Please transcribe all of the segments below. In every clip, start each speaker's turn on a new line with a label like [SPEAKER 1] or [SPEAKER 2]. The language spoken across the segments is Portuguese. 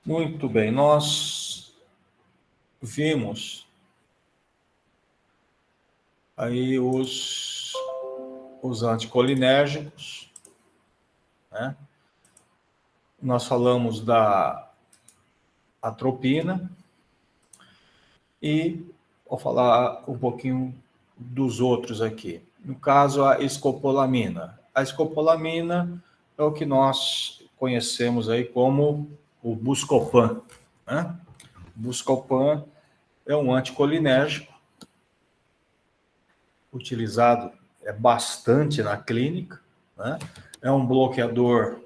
[SPEAKER 1] Muito bem, nós vimos aí os anticolinérgicos, né? Nós falamos da atropina e vou falar um pouquinho dos outros aqui. No caso, a escopolamina. A escopolamina é o que nós conhecemos aí como o Buscopan, né? O Buscopan é um anticolinérgico utilizado bastante na clínica, né? É um bloqueador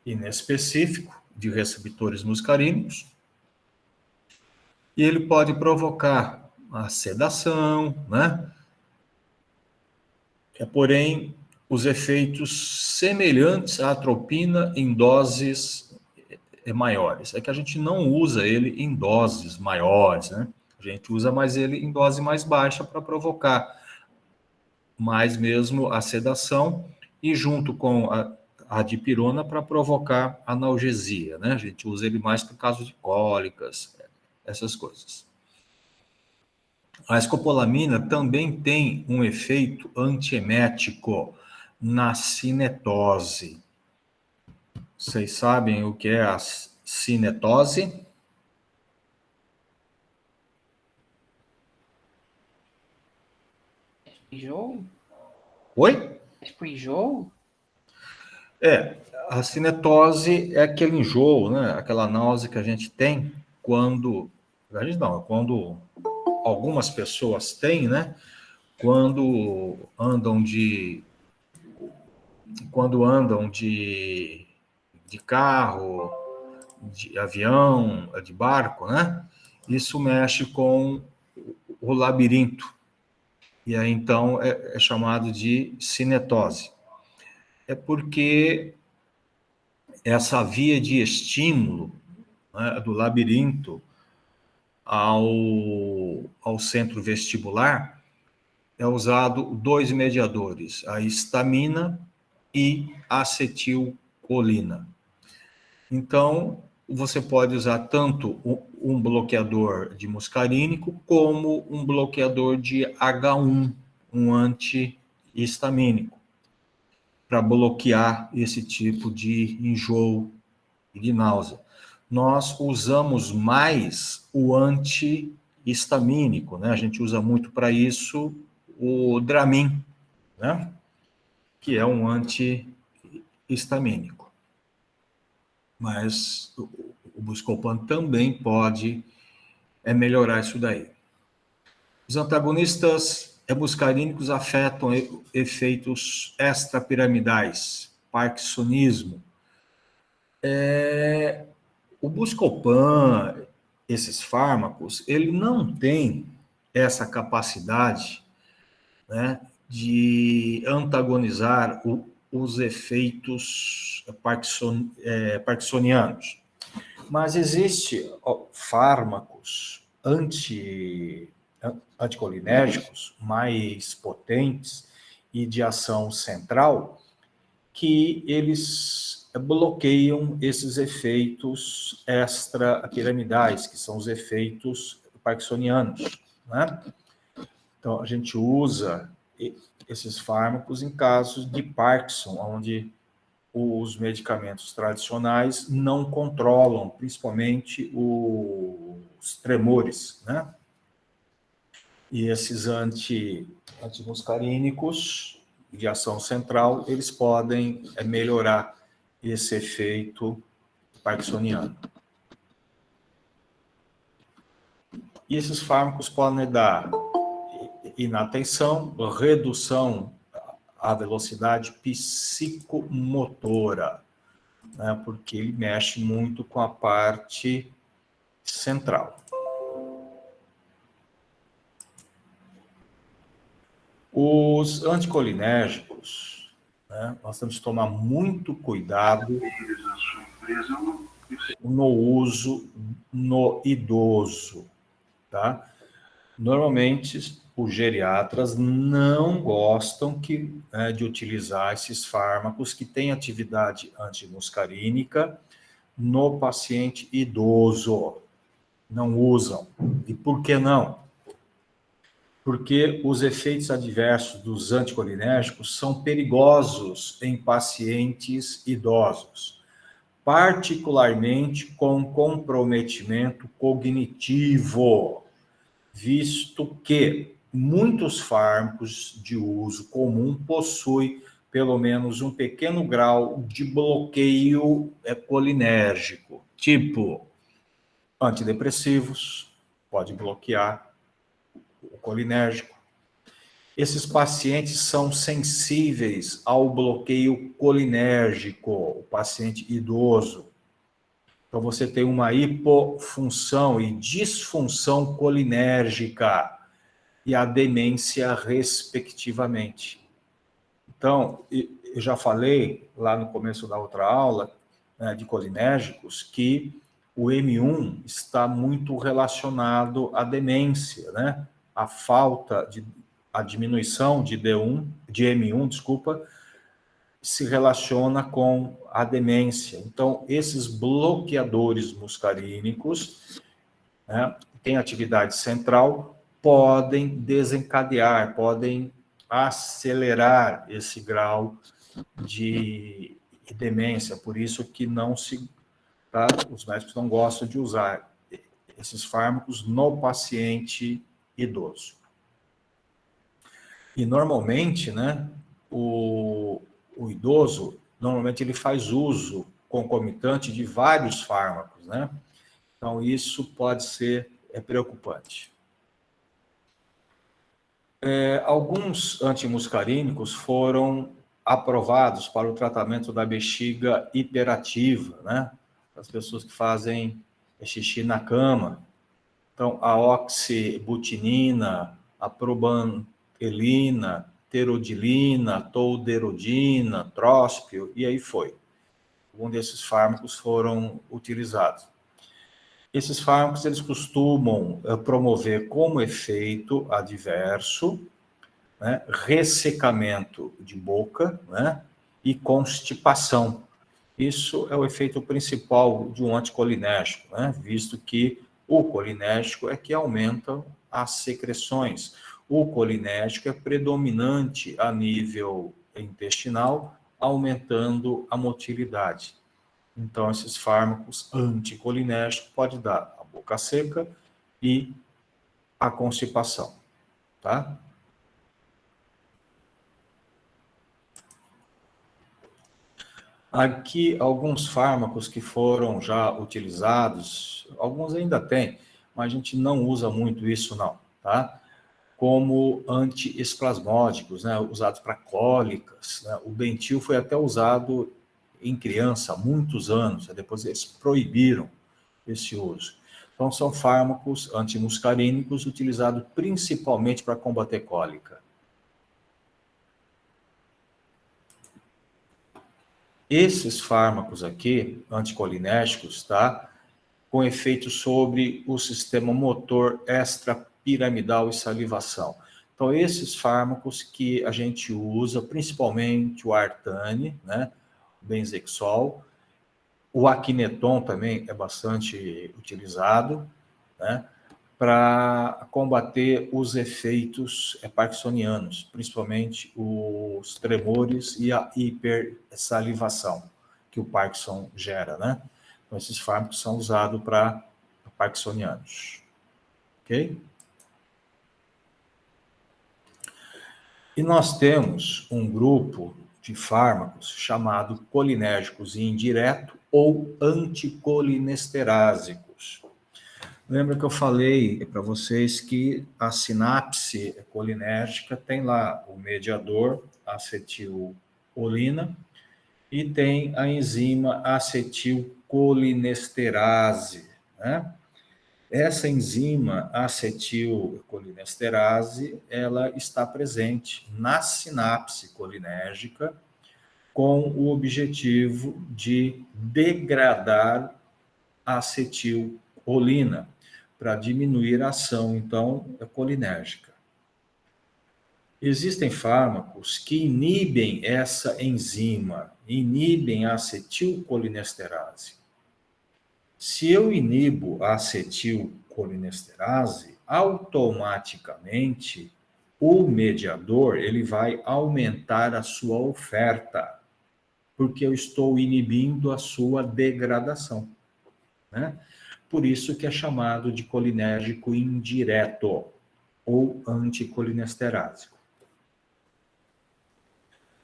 [SPEAKER 1] inespecífico de receptores muscarínicos e ele pode provocar a sedação, né? Porém, os efeitos semelhantes à atropina em doses maiores. É que a gente não usa ele em doses maiores, né? A gente usa mais ele em dose mais baixa para provocar mais mesmo a sedação e junto com a dipirona para provocar analgesia, né? A gente usa ele mais por caso de cólicas, essas coisas. A escopolamina também tem um efeito antiemético na cinetose. Vocês sabem o que é a cinetose?
[SPEAKER 2] Enjoo?
[SPEAKER 1] Oi?
[SPEAKER 2] Tipo enjoo?
[SPEAKER 1] A cinetose é aquele enjoo, né? Aquela náusea que a gente tem quando... A gente não, quando algumas pessoas têm, né? Quando andam de carro, de avião, de barco, né? Isso mexe com o labirinto. E aí, então, é chamado de cinetose. É porque essa via de estímulo, né, do labirinto ao centro vestibular é usado dois mediadores, a histamina e a acetilcolina. Então, você pode usar tanto um bloqueador de muscarínico como um bloqueador de H1, um antihistamínico, para bloquear esse tipo de enjoo e de náusea. Nós usamos mais o antihistamínico, né? A gente usa muito para isso o Dramin, né? Que é um antihistamínico. Mas o Buscopan também pode melhorar isso daí. Os antagonistas muscarínicos afetam efeitos extrapiramidais, parkinsonismo. O Buscopan, esses fármacos, ele não tem essa capacidade, né, de antagonizar os efeitos parkinsonianos. Mas existe fármacos anticolinérgicos mais potentes e de ação central que eles bloqueiam esses efeitos extrapiramidais, que são os efeitos parkinsonianos, né? Então, a gente usa esses fármacos em casos de Parkinson, onde os medicamentos tradicionais não controlam, principalmente os tremores, né? E esses antimuscarínicos de ação central, eles podem melhorar esse efeito parkinsoniano. E esses fármacos podem dar inatenção, redução à velocidade psicomotora, né, porque ele mexe muito com a parte central. Os anticolinérgicos, né, nós temos que tomar muito cuidado no uso no idoso, tá? Normalmente, os geriatras não gostam de utilizar esses fármacos que têm atividade antimuscarínica no paciente idoso. Não usam. E por que não? Porque os efeitos adversos dos anticolinérgicos são perigosos em pacientes idosos, particularmente com comprometimento cognitivo, visto que muitos fármacos de uso comum possuem pelo menos um pequeno grau de bloqueio colinérgico, tipo antidepressivos, pode bloquear o colinérgico. Esses pacientes são sensíveis ao bloqueio colinérgico, o paciente idoso. Então, você tem uma hipofunção e disfunção colinérgica e a demência, respectivamente. Então, eu já falei lá no começo da outra aula, né, de colinérgicos, que o M1 está muito relacionado à demência, né? A diminuição de M1, desculpa, se relaciona com a demência. Então, esses bloqueadores muscarínicos, né, têm atividade central, podem desencadear, podem acelerar esse grau de demência. Por isso que não se, tá, os médicos não gostam de usar esses fármacos no paciente idoso. E normalmente, né, o idoso, normalmente ele faz uso concomitante de vários fármacos, né? Então, isso pode ser preocupante. Alguns antimuscarínicos foram aprovados para o tratamento da bexiga hiperativa, né? As pessoas que fazem xixi na cama. Então, a oxibutinina, a probantelina, terodilina, tolderodina, tróspio, e aí foi. Um desses fármacos foram utilizados. Esses fármacos, eles costumam promover como efeito adverso, né, ressecamento de boca, né, e constipação. Isso é o efeito principal de um anticolinérgico, né, visto que o colinérgico é que aumenta as secreções. O colinérgico é predominante a nível intestinal, aumentando a motilidade. Então, esses fármacos anticolinérgicos podem dar a boca seca e a constipação, tá? Aqui, alguns fármacos que foram já utilizados, alguns ainda tem, mas a gente não usa muito isso não, tá? Como antiesplasmódicos, né? Usados para cólicas, né? O Bentil foi até usado em criança há muitos anos, depois eles proibiram esse uso. Então, são fármacos antimuscarínicos utilizados principalmente para combater cólica. Esses fármacos aqui, anticolinérgicos, tá? Com efeito sobre o sistema motor extrapiramidal e salivação. Então, esses fármacos que a gente usa, principalmente o Artane, né? O Benzexol, o Aquineton também é bastante utilizado, né, para combater os efeitos parkinsonianos, principalmente os tremores e a hipersalivação que o Parkinson gera, né? Então, esses fármacos são usados para parkinsonianos, ok? E nós temos um grupo de fármacos chamado colinérgicos indireto ou anticolinesterásicos. Lembra que eu falei para vocês que a sinapse colinérgica tem lá o mediador acetilcolina e tem a enzima acetilcolinesterase, né? Essa enzima acetilcolinesterase, ela está presente na sinapse colinérgica com o objetivo de degradar a acetilcolina para diminuir a ação, então, colinérgica. Existem fármacos que inibem essa enzima, inibem a acetilcolinesterase. Se eu inibo a acetilcolinesterase, automaticamente o mediador ele vai aumentar a sua oferta, porque eu estou inibindo a sua degradação, né? Por isso que é chamado de colinérgico indireto ou anticolinesterase.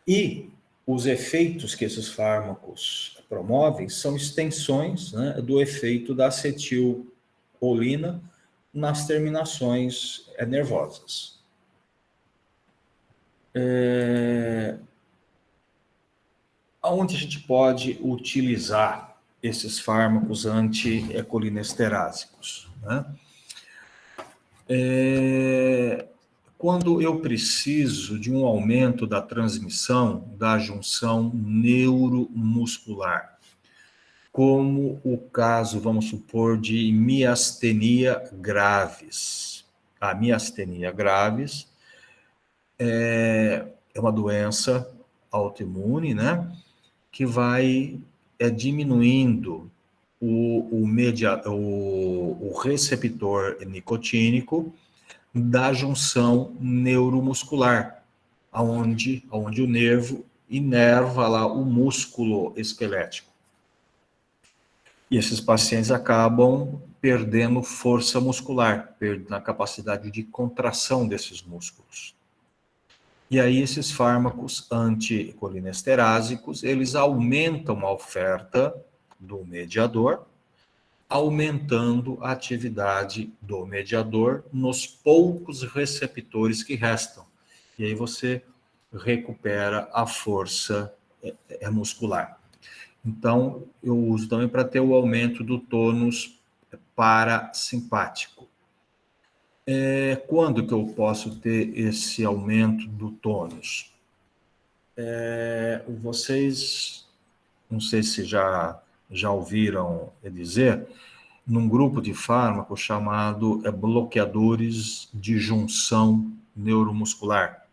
[SPEAKER 1] E os efeitos que esses fármacos promovem são extensões, né, do efeito da acetilcolina nas terminações nervosas. Onde a gente pode utilizar esses fármacos anticolinesterásicos, né? Quando eu preciso de um aumento da transmissão da junção neuromuscular, como o caso, vamos supor, de miastenia gravis. A miastenia gravis é uma doença autoimune, né, que vai diminuindo o receptor nicotínico da junção neuromuscular, onde o nervo inerva lá o músculo esquelético. E esses pacientes acabam perdendo força muscular, perdendo a capacidade de contração desses músculos. E aí esses fármacos anticolinesterásicos, eles aumentam a oferta do mediador, aumentando a atividade do mediador nos poucos receptores que restam. E aí você recupera a força muscular. Então, eu uso também para ter o aumento do tônus parasimpático. Quando que eu posso ter esse aumento do tônus? Vocês, não sei se já ouviram dizer, num grupo de fármacos chamado bloqueadores de junção neuromuscular.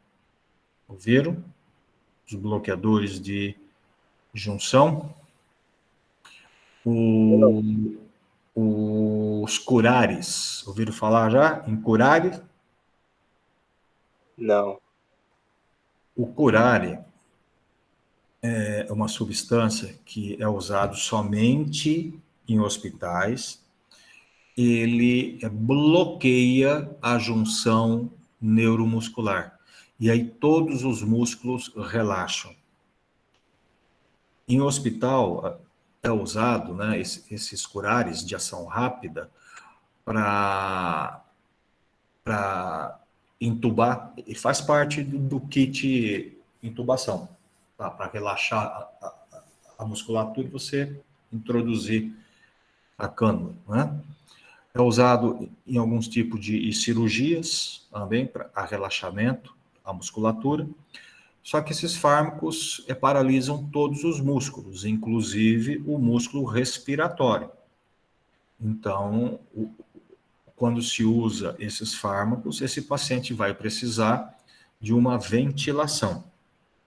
[SPEAKER 1] Ouviram? Os bloqueadores de junção. Os curares. Ouviram falar já em curare?
[SPEAKER 2] Não.
[SPEAKER 1] O curare é uma substância que é usado somente em hospitais. Ele bloqueia a junção neuromuscular. E aí todos os músculos relaxam. Em hospital é usado, né, esses curares de ação rápida para intubar, e faz parte do kit intubação, tá? Para relaxar a musculatura e você introduzir a cânula, né? É usado em alguns tipos de cirurgias também para relaxamento a musculatura. Só que esses fármacos paralisam todos os músculos, inclusive o músculo respiratório. Então, quando se usa esses fármacos, esse paciente vai precisar de uma ventilação,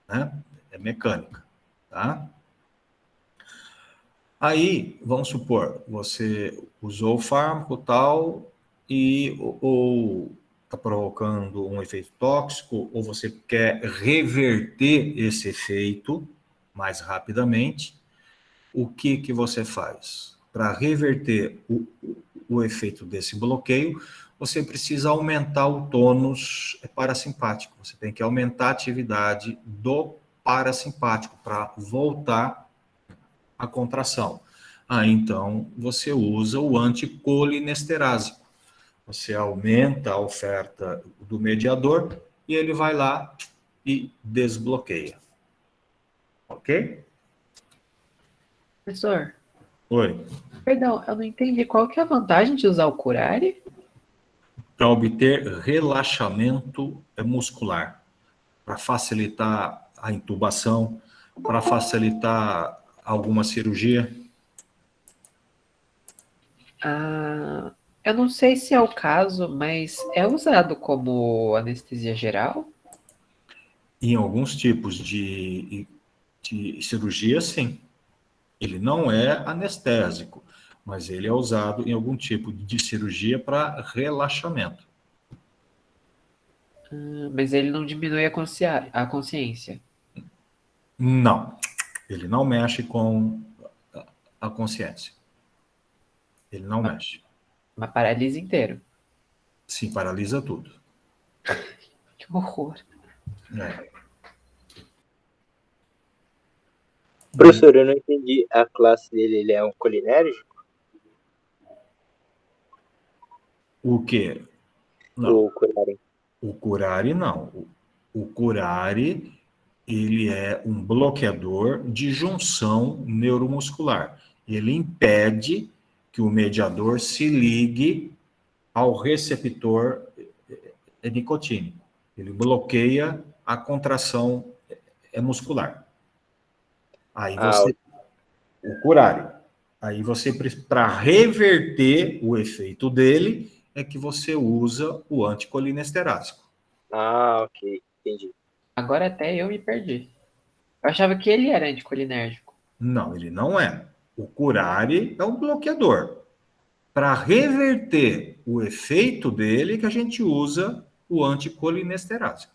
[SPEAKER 1] né? É mecânica, tá? Aí, vamos supor, você usou o fármaco tal e ou está provocando um efeito tóxico, ou você quer reverter esse efeito mais rapidamente, o que você faz? Para reverter o efeito desse bloqueio, você precisa aumentar o tônus parasimpático. Você tem que aumentar a atividade do parasimpático para voltar à contração. Então, você usa o anticolinesterase. Você aumenta a oferta do mediador e ele vai lá e desbloqueia. Ok?
[SPEAKER 3] Professor,
[SPEAKER 1] Oi.
[SPEAKER 3] perdão, eu não entendi. Qual que é a vantagem de usar o curare?
[SPEAKER 1] Para obter relaxamento muscular, para facilitar a intubação, para facilitar alguma cirurgia.
[SPEAKER 3] Ah, eu não sei se é o caso, mas é usado como anestesia geral?
[SPEAKER 1] Em alguns tipos de cirurgia, sim. Ele não é anestésico, mas ele é usado em algum tipo de cirurgia para relaxamento.
[SPEAKER 3] Mas ele não diminui a consciência.
[SPEAKER 1] Não, ele não mexe com a consciência. Ele não mexe.
[SPEAKER 3] Mas paralisa inteiro.
[SPEAKER 1] Sim, paralisa tudo.
[SPEAKER 3] Que horror.
[SPEAKER 1] É.
[SPEAKER 2] Professor, eu não entendi a classe dele. Ele é um colinérgico?
[SPEAKER 1] O quê? Não,
[SPEAKER 2] Ou curare?
[SPEAKER 1] o curare não. O curare, ele é um bloqueador de junção neuromuscular. Ele impede que o mediador se ligue ao receptor nicotínico. Ele bloqueia a contração muscular. Aí
[SPEAKER 2] Ah,
[SPEAKER 1] você, o curare. Aí você, para reverter o efeito dele, é que você usa o anticolinesterásico.
[SPEAKER 2] ok. Entendi.
[SPEAKER 3] Agora até eu me perdi. Eu achava que ele era anticolinérgico.
[SPEAKER 1] Não, ele não é. O curare é um bloqueador. Para reverter o efeito dele, que a gente usa o anticolinesterásico.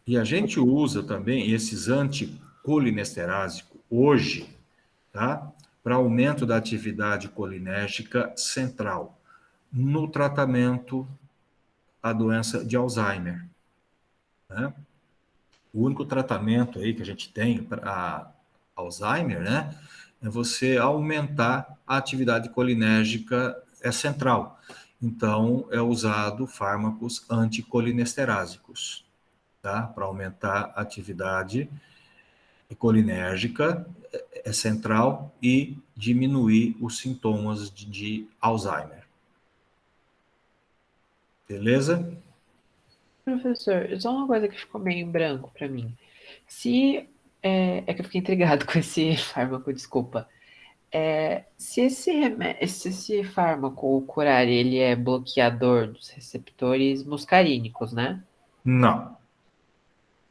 [SPEAKER 1] E a gente usa também esses anticolinesterásico hoje, tá? Para aumento da atividade colinérgica central no tratamento da doença de Alzheimer, né? O único tratamento aí que a gente tem para Alzheimer, né, é você aumentar a atividade colinérgica central. Então, é usado fármacos anticolinestérásicos, tá? Para aumentar a atividade colinérgica central e diminuir os sintomas de Alzheimer. Beleza?
[SPEAKER 3] Professor, só uma coisa que ficou meio em branco para mim. Se é que eu fiquei intrigado com esse fármaco, desculpa. Se esse fármaco, o Curare, ele é bloqueador dos receptores muscarínicos, né?
[SPEAKER 1] Não.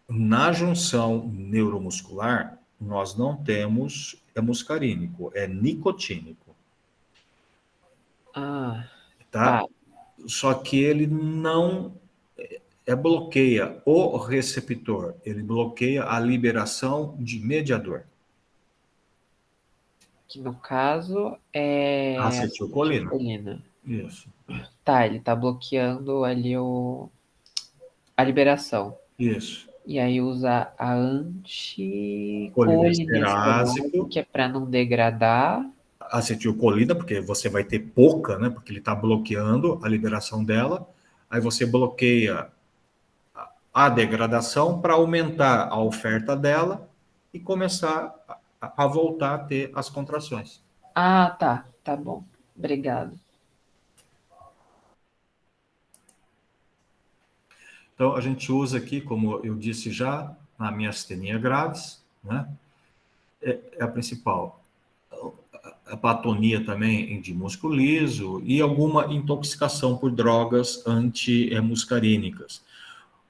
[SPEAKER 1] Na junção neuromuscular, nós não temos muscarínico, é nicotínico,
[SPEAKER 3] Ah, tá.
[SPEAKER 1] tá? Só que ele não bloqueia o receptor, ele bloqueia a liberação de mediador,
[SPEAKER 3] Que no caso é
[SPEAKER 1] acetilcolina.
[SPEAKER 3] acetilcolina.
[SPEAKER 1] Isso,
[SPEAKER 3] Tá, ele tá bloqueando ali a liberação.
[SPEAKER 1] isso.
[SPEAKER 3] E aí usa a anticolinesterásico,
[SPEAKER 1] Colinesterásico,
[SPEAKER 3] que é para não degradar.
[SPEAKER 1] acetilcolina, porque você vai ter pouca, né? Porque ele está bloqueando a liberação dela. Aí você bloqueia a degradação para aumentar a oferta dela e começar a voltar a ter as contrações.
[SPEAKER 3] Ah, tá. Tá bom. Obrigado.
[SPEAKER 1] Então, a gente usa aqui, como eu disse já, na miastenia graves, né? É a principal. A patonia também de músculo liso e alguma intoxicação por drogas antimuscarínicas.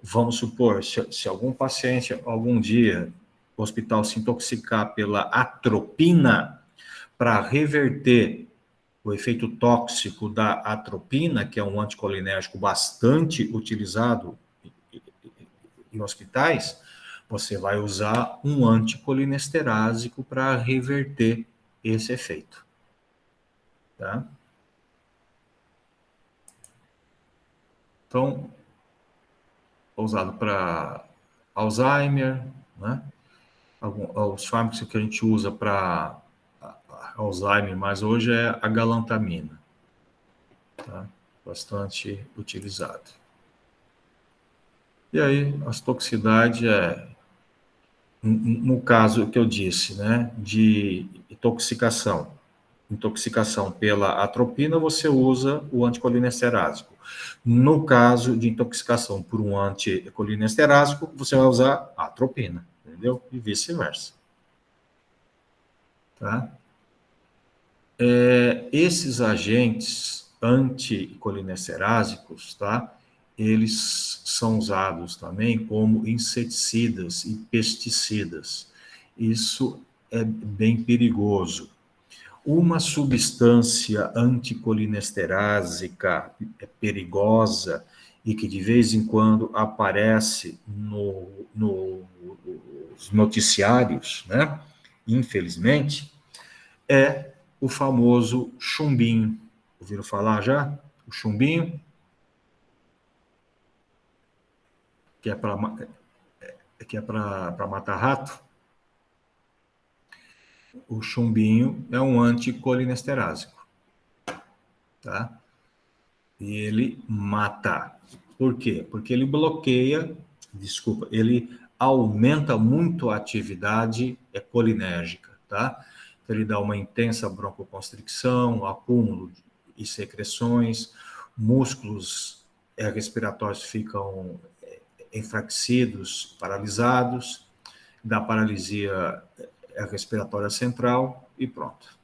[SPEAKER 1] Vamos supor, se algum paciente, algum dia, o hospital se intoxicar pela atropina, para reverter o efeito tóxico da atropina, que é um anticolinérgico bastante utilizado em hospitais, você vai usar um anticolinesterásico para reverter esse efeito. Tá? Então, usado para Alzheimer, né? Os fármacos que a gente usa para Alzheimer, mas hoje é a galantamina, tá? Bastante utilizado. E aí, as toxicidade no caso que eu disse, né, de intoxicação pela atropina, você usa o anticolinesterásico. No caso de intoxicação por um anticolinesterásico, você vai usar a atropina, entendeu? E vice-versa. Tá? Esses agentes anticolinesterágicos, tá? eles são usados também como inseticidas e pesticidas. Isso é bem perigoso. Uma substância anticolinesterásica perigosa e que de vez em quando aparece nos noticiários, né? Infelizmente, é o famoso chumbinho. Ouviram falar já? O chumbinho, que é para matar rato. O chumbinho é um anticolinesterásico, tá? E ele mata. Por quê? Porque ele ele aumenta muito a atividade colinérgica, tá? Então, ele dá uma intensa broncoconstricção, acúmulo e secreções, músculos respiratórios ficam enfraquecidos, paralisados, dá paralisia respiratória central e pronto.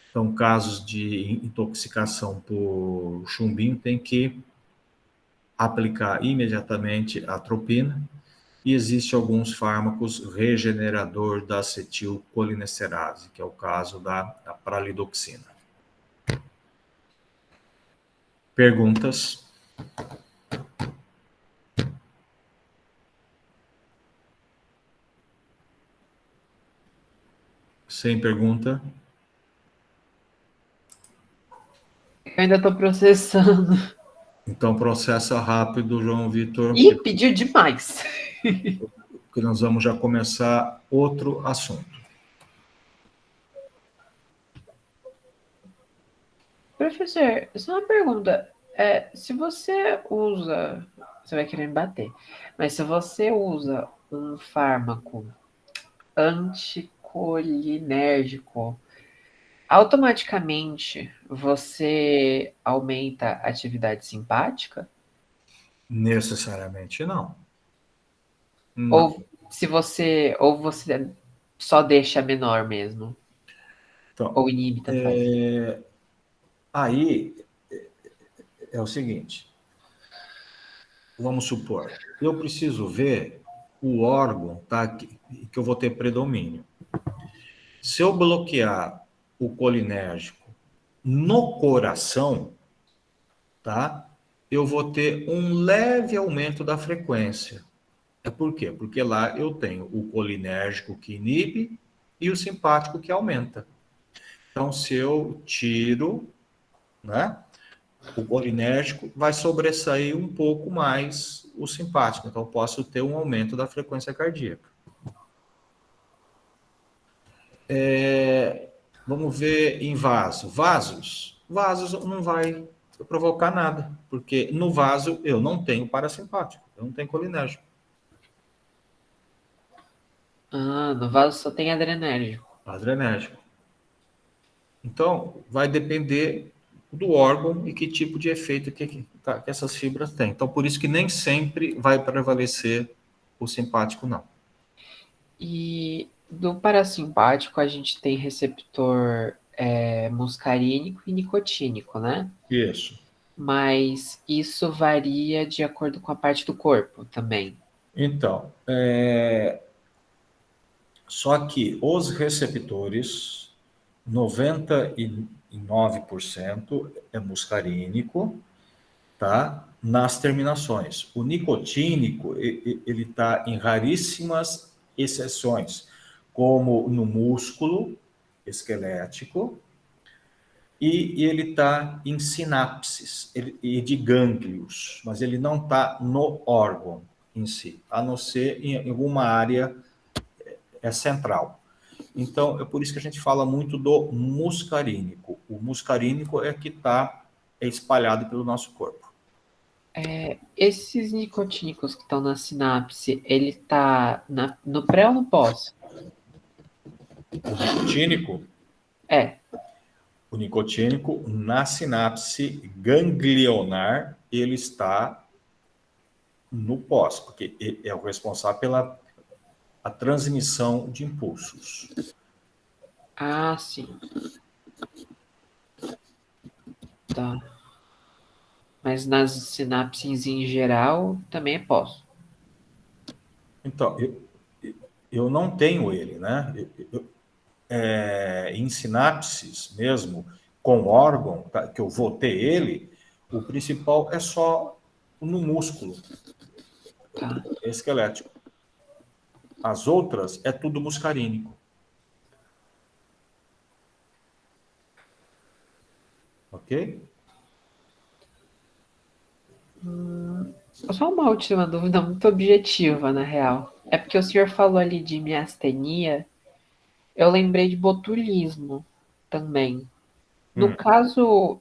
[SPEAKER 1] Então, casos de intoxicação por chumbinho tem que aplicar imediatamente a atropina e existe alguns fármacos regenerador da acetilcolinesterase, que é o caso da pralidoxina. Perguntas? Sem pergunta?
[SPEAKER 3] Eu ainda estou processando.
[SPEAKER 1] Então, processa rápido, João Vitor.
[SPEAKER 3] Ih, pediu demais.
[SPEAKER 1] Porque nós vamos já começar outro assunto.
[SPEAKER 3] Professor, só uma pergunta. Se você usa... Você vai querer me bater. Mas se você usa um fármaco anticolinérgico, automaticamente você aumenta a atividade simpática?
[SPEAKER 1] Necessariamente não. Não.
[SPEAKER 3] Ou você só deixa menor mesmo?
[SPEAKER 1] Então,
[SPEAKER 3] Ou inibe, tanto faz?
[SPEAKER 1] aí é o seguinte, vamos supor, eu preciso ver o órgão, tá, que eu vou ter predomínio. Se eu bloquear o colinérgico no coração, tá, eu vou ter um leve aumento da frequência. Por quê? Porque lá eu tenho o colinérgico que inibe e o simpático que aumenta. Então, se eu tiro, né, o colinérgico, vai sobressair um pouco mais o simpático. Então, eu posso ter um aumento da frequência cardíaca. Vamos ver em vaso. Vasos não vai provocar nada, porque no vaso eu não tenho parasimpático, eu não tenho colinérgico.
[SPEAKER 3] Ah, no vaso só tem adrenérgico.
[SPEAKER 1] Adrenérgico. Então, vai depender do órgão e que tipo de efeito que essas fibras têm. Então, por isso que nem sempre vai prevalecer o simpático, não.
[SPEAKER 3] E do parasimpático a gente tem receptor muscarínico e nicotínico, né?
[SPEAKER 1] Isso.
[SPEAKER 3] Mas isso varia de acordo com a parte do corpo também.
[SPEAKER 1] Então, só que os receptores, 99% é muscarínico, tá? Nas terminações. O nicotínico, ele está em raríssimas exceções, como no músculo esquelético, e ele está em sinapses e de gânglios, mas ele não está no órgão em si, a não ser em alguma área central. Então, é por isso que a gente fala muito do muscarínico. O muscarínico é que está espalhado pelo nosso corpo.
[SPEAKER 3] Esses nicotínicos que estão na sinapse, ele tá no pré ou no pós?
[SPEAKER 1] O nicotínico? O nicotínico, na sinapse ganglionar, ele está no pós, porque ele é o responsável pela a transmissão de impulsos.
[SPEAKER 3] Ah, sim. Tá. Mas nas sinapses em geral também é pós.
[SPEAKER 1] Então, eu não tenho ele, né? Em sinapses mesmo, com órgão, tá, que eu vou ter ele, o principal é só no músculo
[SPEAKER 3] Tá.
[SPEAKER 1] esquelético. As outras é tudo muscarínico. Ok?
[SPEAKER 3] Só uma última dúvida muito objetiva, na real. É porque o senhor falou ali de miastenia, eu lembrei de botulismo também. No
[SPEAKER 1] Hum.
[SPEAKER 3] caso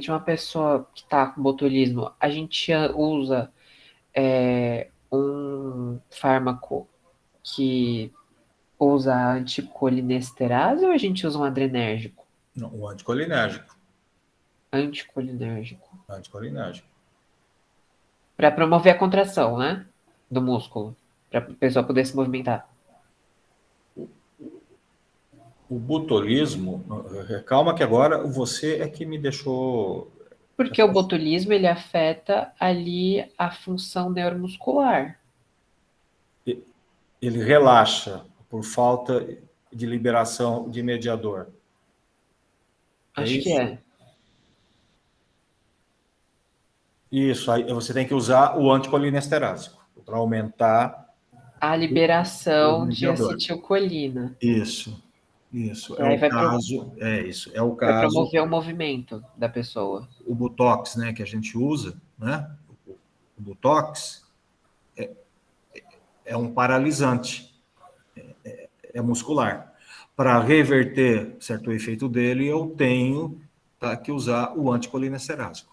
[SPEAKER 3] de uma pessoa que está com botulismo, a gente usa um fármaco que usa anticolinesterase ou a gente usa um adrenérgico?
[SPEAKER 1] Não, o anticolinérgico.
[SPEAKER 3] Anticolinérgico.
[SPEAKER 1] Anticolinérgico.
[SPEAKER 3] Para promover a contração, né? Do músculo. Para a pessoa poder se movimentar.
[SPEAKER 1] O botulismo, calma que agora você é que me deixou.
[SPEAKER 3] Porque o botulismo ele afeta ali a função neuromuscular.
[SPEAKER 1] Ele relaxa por falta de liberação de mediador. É
[SPEAKER 3] Acho que
[SPEAKER 1] isso?
[SPEAKER 3] é.
[SPEAKER 1] Isso, aí você tem que usar o anticolinesterase para aumentar
[SPEAKER 3] A
[SPEAKER 1] o
[SPEAKER 3] liberação de
[SPEAKER 1] mediador.
[SPEAKER 3] acetilcolina.
[SPEAKER 1] Isso,
[SPEAKER 3] Que
[SPEAKER 1] é
[SPEAKER 3] aí
[SPEAKER 1] o caso, é o
[SPEAKER 3] vai
[SPEAKER 1] caso,
[SPEAKER 3] promover o movimento da pessoa.
[SPEAKER 1] o Botox, né, que a gente usa, né? O Botox é um paralisante, é muscular. Para reverter certo efeito dele, eu tenho que usar o anticolinesterase.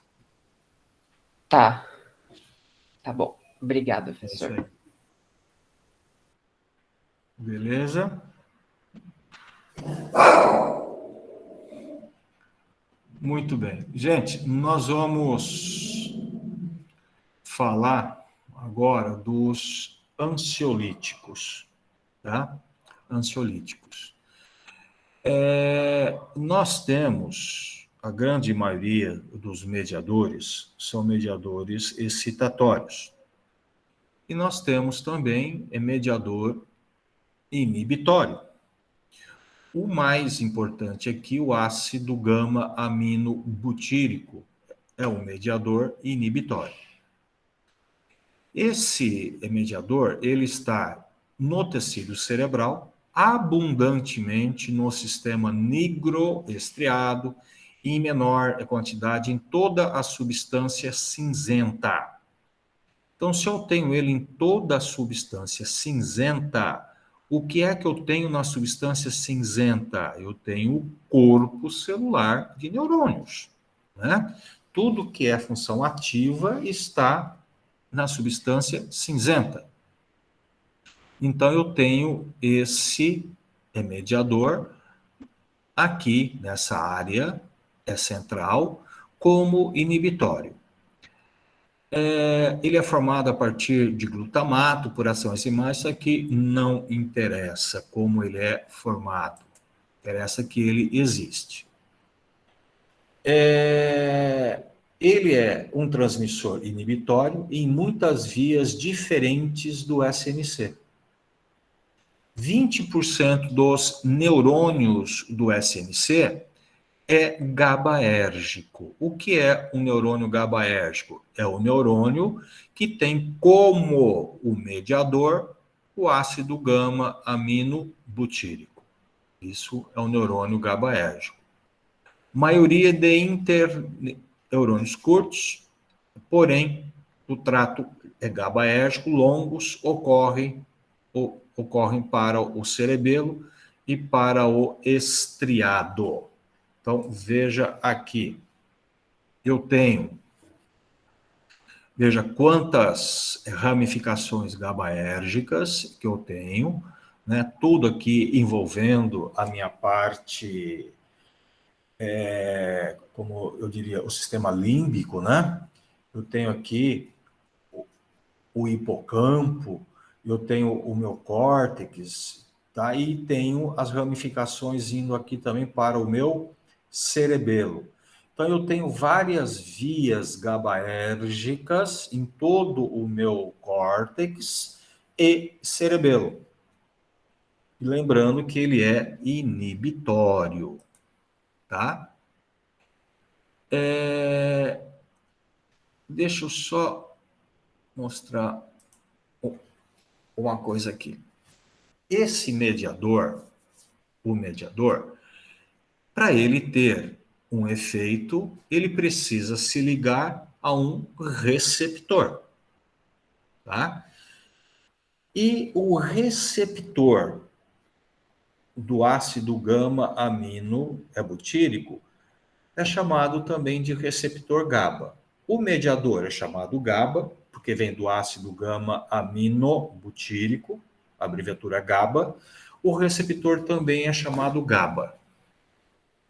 [SPEAKER 3] Tá, tá bom. Obrigado,
[SPEAKER 1] É isso
[SPEAKER 3] professor.
[SPEAKER 1] aí. Beleza? Muito bem. Gente, nós vamos falar agora dos ansiolíticos, tá? Ansiolíticos. Nós temos, a grande maioria dos mediadores são mediadores excitatórios. E nós temos também mediador inibitório. O mais importante aqui, o ácido gama-aminobutírico, é um mediador inibitório. Esse mediador, ele está no tecido cerebral, abundantemente no sistema nigroestriado, e em menor quantidade em toda a substância cinzenta. Então, se eu tenho ele em toda a substância cinzenta, o que é que eu tenho na substância cinzenta? Eu tenho o corpo celular de neurônios, né? Tudo que é função ativa está na substância cinzenta. Então, eu tenho esse mediador aqui nessa área central como inibitório. Ele é formado a partir de glutamato por ação enzimais, isso aqui não interessa como ele é formado, interessa que ele existe. Ele é um transmissor inibitório em muitas vias diferentes do SNC. 20% dos neurônios do SNC é GABAérgico. O que é um neurônio GABAérgico? É o neurônio que tem como o mediador o ácido gama-aminobutírico. Isso é o neurônio GABAérgico. Maioria de interneurônios curtos, porém, o trato é GABAérgico, longos ocorrem para o cerebelo e para o estriado. Então, veja aqui. Veja quantas ramificações GABAérgicas que eu tenho, né? Tudo aqui envolvendo a minha parte, como eu diria, o sistema límbico, né? Eu tenho aqui o hipocampo, eu tenho o meu córtex, tá? E tenho as ramificações indo aqui também para o meu cerebelo. Então, eu tenho várias vias GABAérgicas em todo o meu córtex e cerebelo. E lembrando que ele é inibitório, tá? Deixa eu só mostrar uma coisa aqui. Esse mediador, o mediador, para ele ter um efeito, ele precisa se ligar a um receptor, tá? E o receptor do ácido gama-amino butírico é chamado também de receptor GABA. O mediador é chamado GABA, porque vem do ácido gama-aminobutírico, abreviatura GABA. O receptor também é chamado GABA.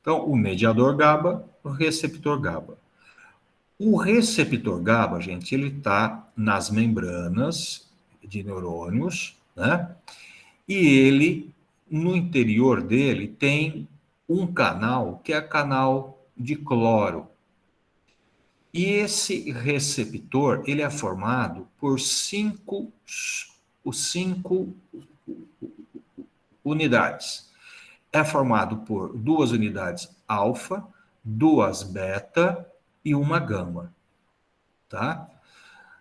[SPEAKER 1] Então, o mediador GABA, o receptor GABA. O receptor GABA, gente, ele está nas membranas de neurônios, né? E ele, no interior dele, tem um canal que é canal de cloro. E esse receptor, ele é formado por cinco unidades. É formado por 2 unidades alfa, 2 beta e uma gama, tá?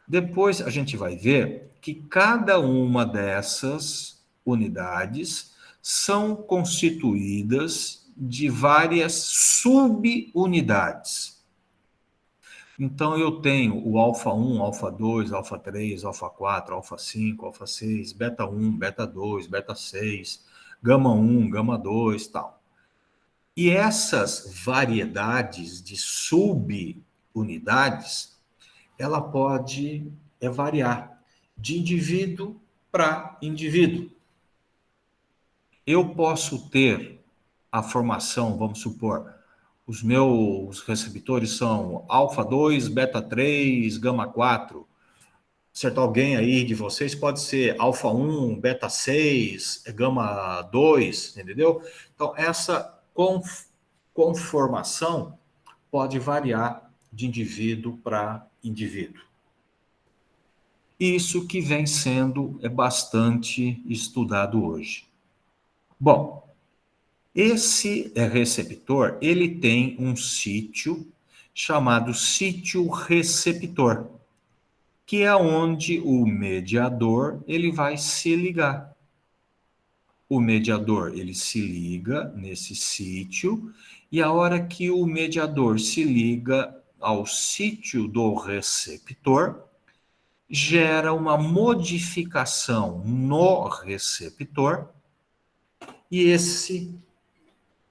[SPEAKER 1] Depois a gente vai ver que cada uma dessas unidades são constituídas de várias subunidades. Então eu tenho o alfa 1, alfa 2, alfa 3, alfa 4, alfa 5, alfa 6, beta 1, beta 2, beta 6, gama 1, gama 2, tal. E essas variedades de subunidades, ela pode variar de indivíduo para indivíduo. Eu posso ter a formação, vamos supor, os meus receptores são alfa 2, beta 3, gama 4. Certo, alguém aí de vocês pode ser alfa 1, beta 6, gama 2, entendeu? Então, essa conformação pode variar de indivíduo para indivíduo. Isso que vem sendo bastante estudado hoje. Bom, esse receptor, ele tem um sítio chamado sítio receptor, que é onde o mediador ele vai se ligar. O mediador ele se liga nesse sítio e a hora que o mediador se liga ao sítio do receptor, gera uma modificação no receptor e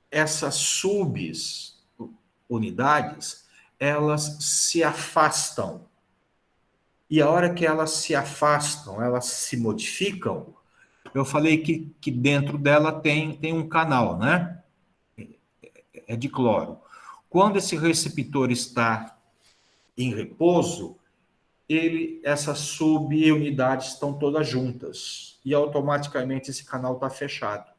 [SPEAKER 1] essas subunidades, elas se afastam. E a hora que elas se afastam, elas se modificam, eu falei que dentro dela tem um canal, né? É de cloro. Quando esse receptor está em repouso, essas subunidades estão todas juntas e automaticamente esse canal está fechado.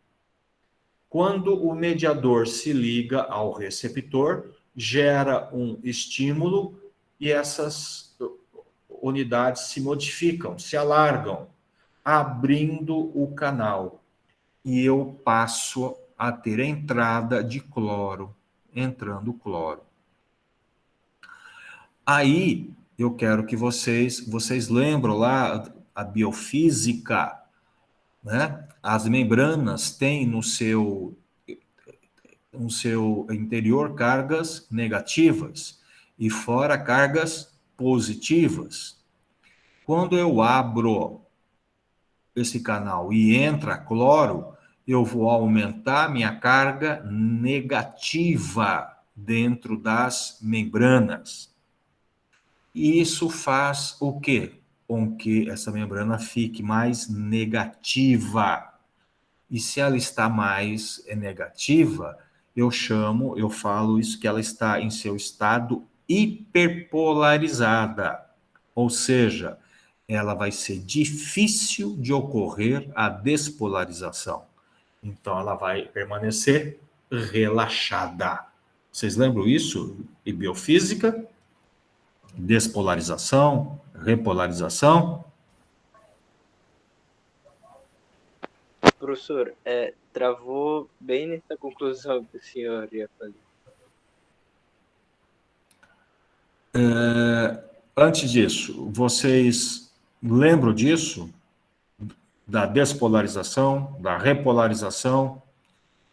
[SPEAKER 1] Quando o mediador se liga ao receptor, gera um estímulo e essas unidades se modificam, se alargam, abrindo o canal. E eu passo a ter entrada de cloro, entrando cloro. Aí, eu quero que vocês lembram lá a biofísica, né? As membranas têm no seu interior cargas negativas e fora cargas positivas. Quando eu abro esse canal e entra cloro, eu vou aumentar minha carga negativa dentro das membranas. E isso faz o quê? Com que essa membrana fique mais negativa. E se ela está mais negativa, eu falo isso que ela está em seu estado hiperpolarizada. Ou seja, ela vai ser difícil de ocorrer a despolarização. Então, ela vai permanecer relaxada. Vocês lembram isso? Em biofísica, despolarização, repolarização.
[SPEAKER 2] Professor, travou bem nessa conclusão que o senhor ia fazer.
[SPEAKER 1] Antes disso, vocês lembram disso? Da despolarização, da repolarização,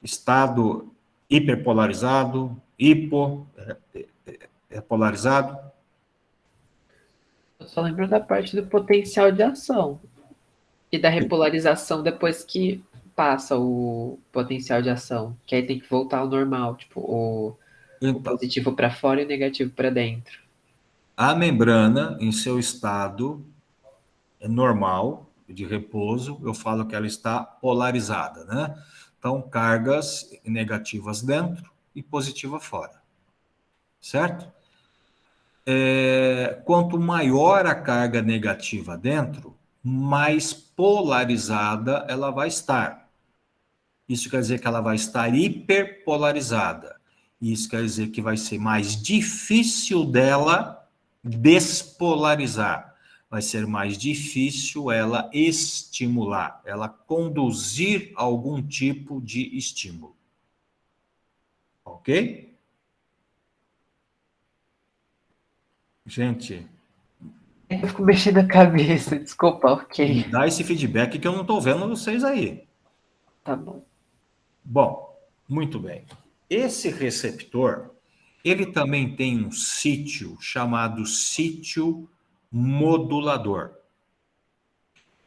[SPEAKER 1] estado hiperpolarizado, hipopolarizado?
[SPEAKER 3] Eu só lembro da parte do potencial de ação e da repolarização depois que passa o potencial de ação, que aí tem que voltar ao normal, tipo, o
[SPEAKER 1] Então,
[SPEAKER 3] positivo para fora e o negativo para dentro.
[SPEAKER 1] a membrana, em seu estado normal, de repouso, eu falo que ela está polarizada, né? Então, cargas negativas dentro e positiva fora, certo? Quanto maior a carga negativa dentro, mais polarizada ela vai estar. Isso quer dizer que ela vai estar hiperpolarizada. Isso quer dizer que vai ser mais difícil dela despolarizar. Vai ser mais difícil ela estimular, ela conduzir algum tipo de estímulo. Ok? Gente,
[SPEAKER 3] Eu fico mexendo a cabeça, desculpa, ok.
[SPEAKER 1] dá esse feedback que eu não estou vendo vocês aí.
[SPEAKER 3] Tá bom.
[SPEAKER 1] Bom, muito bem. Esse receptor, ele também tem um sítio chamado sítio modulador.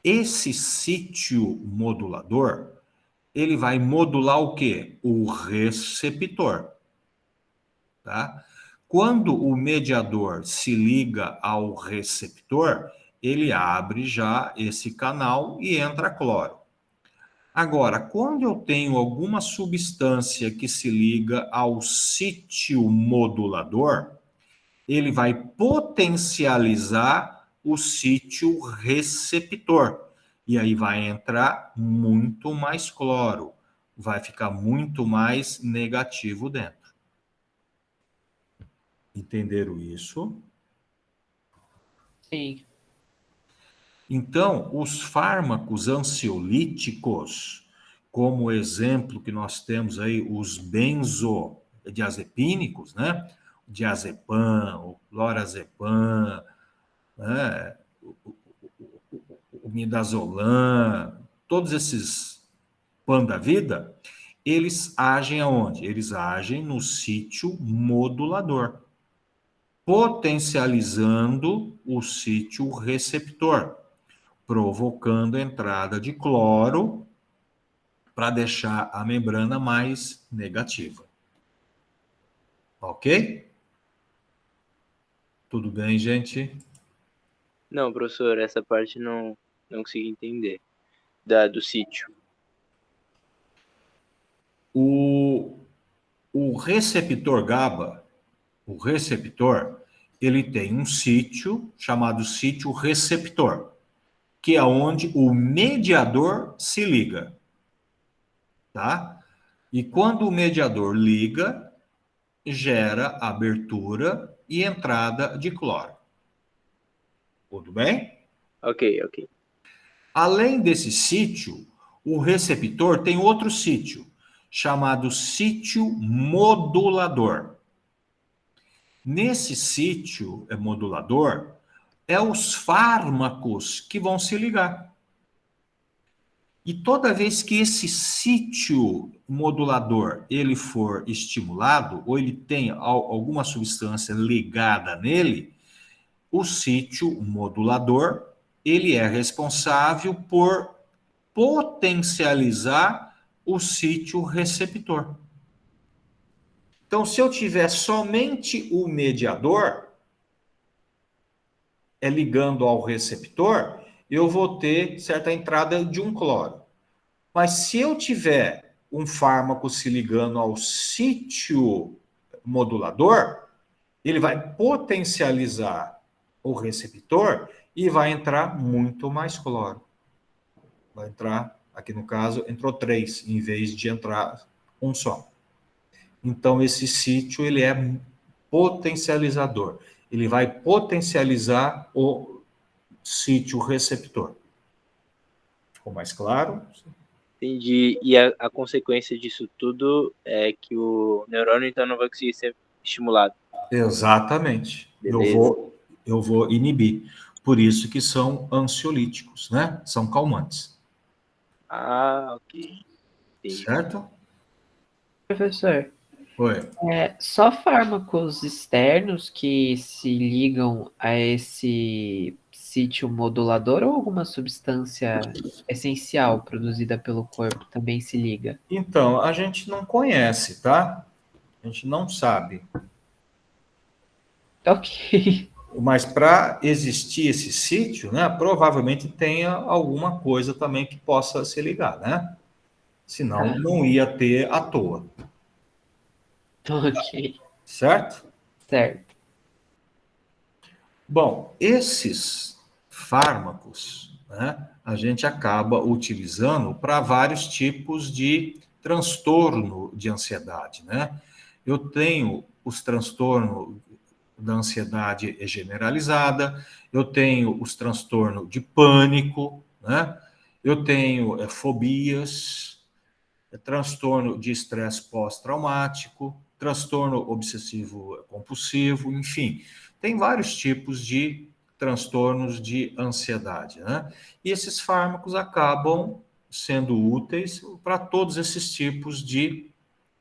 [SPEAKER 1] Esse sítio modulador, ele vai modular o quê? O receptor, tá? Quando o mediador se liga ao receptor, ele abre já esse canal e entra cloro. Agora, quando eu tenho alguma substância que se liga ao sítio modulador, ele vai potencializar o sítio receptor. E aí vai entrar muito mais cloro, vai ficar muito mais negativo dentro. Entenderam isso?
[SPEAKER 3] Sim.
[SPEAKER 1] Então, os fármacos ansiolíticos, como o exemplo que nós temos aí, os benzodiazepínicos, né? O diazepam, o lorazepam, né? O midazolam, todos esses pan da vida, eles agem aonde? Eles agem no sítio modulador, potencializando o sítio receptor, provocando a entrada de cloro para deixar a membrana mais negativa. Ok? Tudo bem, gente?
[SPEAKER 2] Não, professor, essa parte não consegui entender. Do sítio.
[SPEAKER 1] O receptor GABA, o receptor, ele tem um sítio chamado sítio receptor, que é onde o mediador se liga, tá? E quando o mediador liga, gera abertura e entrada de cloro. Tudo bem?
[SPEAKER 2] Ok.
[SPEAKER 1] Além desse sítio, o receptor tem outro sítio, chamado sítio modulador. Nesse sítio modulador, é os fármacos que vão se ligar. E toda vez que esse sítio modulador ele for estimulado, ou ele tem alguma substância ligada nele, o sítio modulador ele é responsável por potencializar o sítio receptor. Então, se eu tiver somente o mediador ligando ao receptor, eu vou ter certa entrada de um cloro. Mas se eu tiver um fármaco se ligando ao sítio modulador, ele vai potencializar o receptor e vai entrar muito mais cloro. Vai entrar, aqui no caso, entrou 3, em vez de entrar um só. Então, esse sítio, ele é potencializador. Ele vai potencializar o sítio receptor. Ficou mais claro?
[SPEAKER 2] Entendi. E a consequência disso tudo é que o neurônio, então, não vai conseguir ser estimulado.
[SPEAKER 1] Exatamente.
[SPEAKER 2] Beleza.
[SPEAKER 1] Eu vou inibir. Por isso que são ansiolíticos, né? São calmantes.
[SPEAKER 2] Ah, ok. Entendi.
[SPEAKER 1] Certo?
[SPEAKER 3] Professor,
[SPEAKER 1] Oi.
[SPEAKER 3] só fármacos externos que se ligam a esse sítio modulador ou alguma substância essencial produzida pelo corpo também se liga?
[SPEAKER 1] Então, a gente não conhece, tá? A gente não sabe.
[SPEAKER 3] Ok.
[SPEAKER 1] Mas para existir esse sítio, né, provavelmente tenha alguma coisa também que possa se ligar, né? Senão
[SPEAKER 3] Tá.
[SPEAKER 1] não ia ter à toa,
[SPEAKER 3] Ok.
[SPEAKER 1] certo?
[SPEAKER 3] Certo.
[SPEAKER 1] Bom, esses fármacos, né, a gente acaba utilizando para vários tipos de transtorno de ansiedade, né? Eu tenho os transtornos da ansiedade generalizada, eu tenho os transtornos de pânico, né? Eu tenho fobias, transtorno de estresse pós-traumático, transtorno obsessivo compulsivo, enfim, tem vários tipos de transtornos de ansiedade, né? E esses fármacos acabam sendo úteis para todos esses tipos de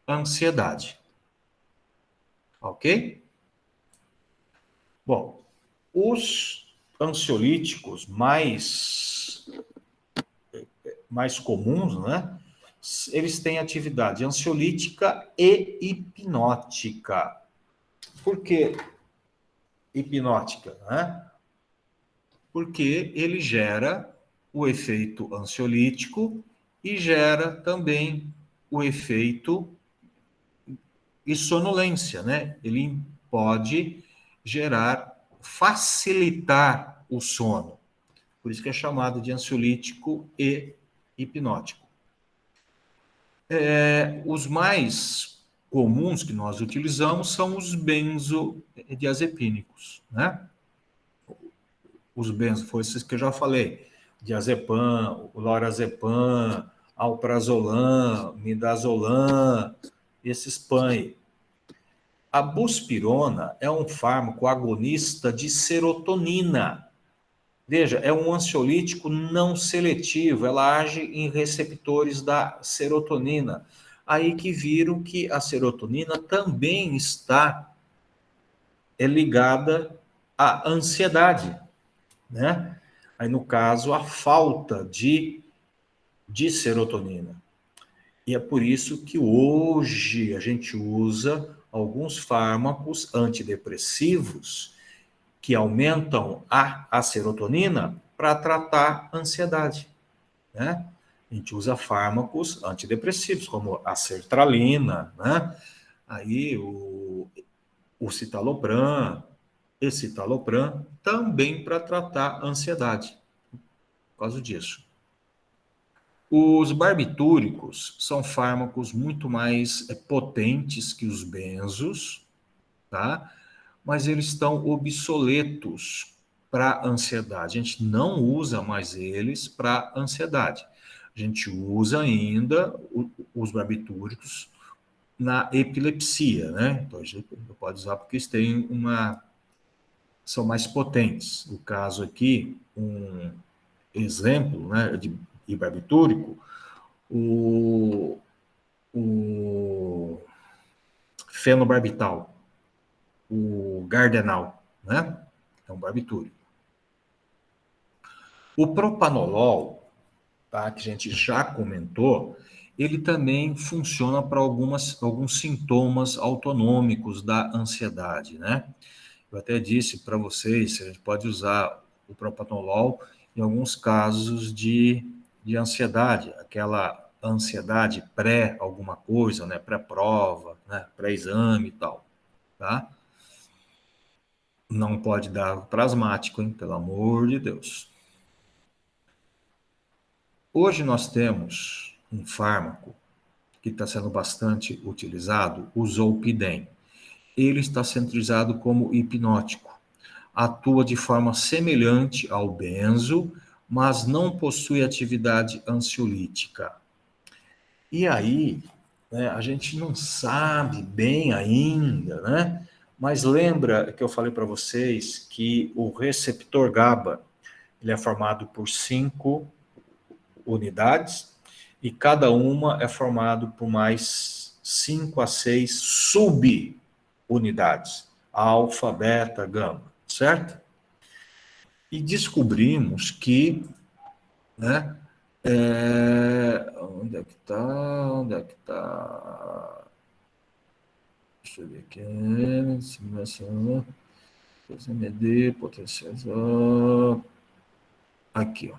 [SPEAKER 1] ansiedade. Ok? Bom, os ansiolíticos mais comuns, né? Eles têm atividade ansiolítica e hipnótica. Por que hipnótica, né? Porque ele gera o efeito ansiolítico e gera também o efeito e sonolência, né? Ele pode gerar, facilitar o sono. Por isso que é chamado de ansiolítico e hipnótico. Os mais comuns que nós utilizamos são os benzodiazepínicos, né? Os benzos, foi esses que eu já falei, diazepam, lorazepam, alprazolam, midazolam, esses PAN. A buspirona é um fármaco agonista de serotonina. Veja, é um ansiolítico não seletivo, ela age em receptores da serotonina. Aí que viram que a serotonina também está ligada à ansiedade, né? Aí, no caso, a falta de serotonina. E é por isso que hoje a gente usa alguns fármacos antidepressivos que aumentam a serotonina para tratar a ansiedade, né? A gente usa fármacos antidepressivos, como a sertralina, né? Aí o citalopram, escitalopram, também para tratar a ansiedade, por causa disso. Os barbitúricos são fármacos muito mais potentes que os benzos, tá? Mas eles estão obsoletos para ansiedade. A gente não usa mais eles para ansiedade. A gente usa ainda os barbitúricos na epilepsia, né? Então a gente pode usar porque eles têm são mais potentes. No caso aqui, um exemplo, né, de barbitúrico, o, o fenobarbital, o Gardenal, né? É um barbitúrico. O propanolol, tá, que a gente já comentou, ele também funciona para alguns sintomas autonômicos da ansiedade, né? Eu até disse para vocês, a gente pode usar o propanolol em alguns casos de ansiedade, aquela ansiedade pré alguma coisa, né? Pré-prova, né? Pré-exame e tal, tá? Não pode dar para asmático, hein? Pelo amor de Deus. Hoje nós temos um fármaco que está sendo bastante utilizado, o zolpidem. Ele está sendo utilizado como hipnótico. Atua de forma semelhante ao benzo, mas não possui atividade ansiolítica. E aí, né, a gente não sabe bem ainda, né? Mas lembra que eu falei para vocês que o receptor GABA, ele é formado por 5 unidades e cada uma é formado por mais 5 a 6 subunidades, alfa, beta, gama, certo? E descobrimos que, né, onde é que está? Onde é que está? Deixa eu ver aqui. Simulação. MD, potencializador. Aqui, ó.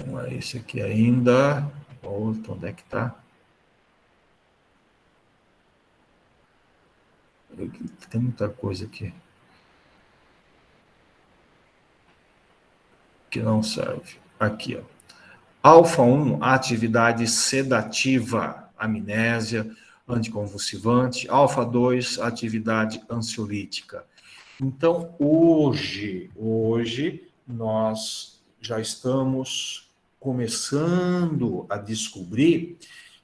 [SPEAKER 1] Não é esse aqui ainda. Outro, onde é que está? Tem muita coisa aqui que não serve. Aqui, ó. Alfa 1, atividade sedativa, amnésia, anticonvulsivante. Alfa 2, atividade ansiolítica. Então, hoje nós já estamos começando a descobrir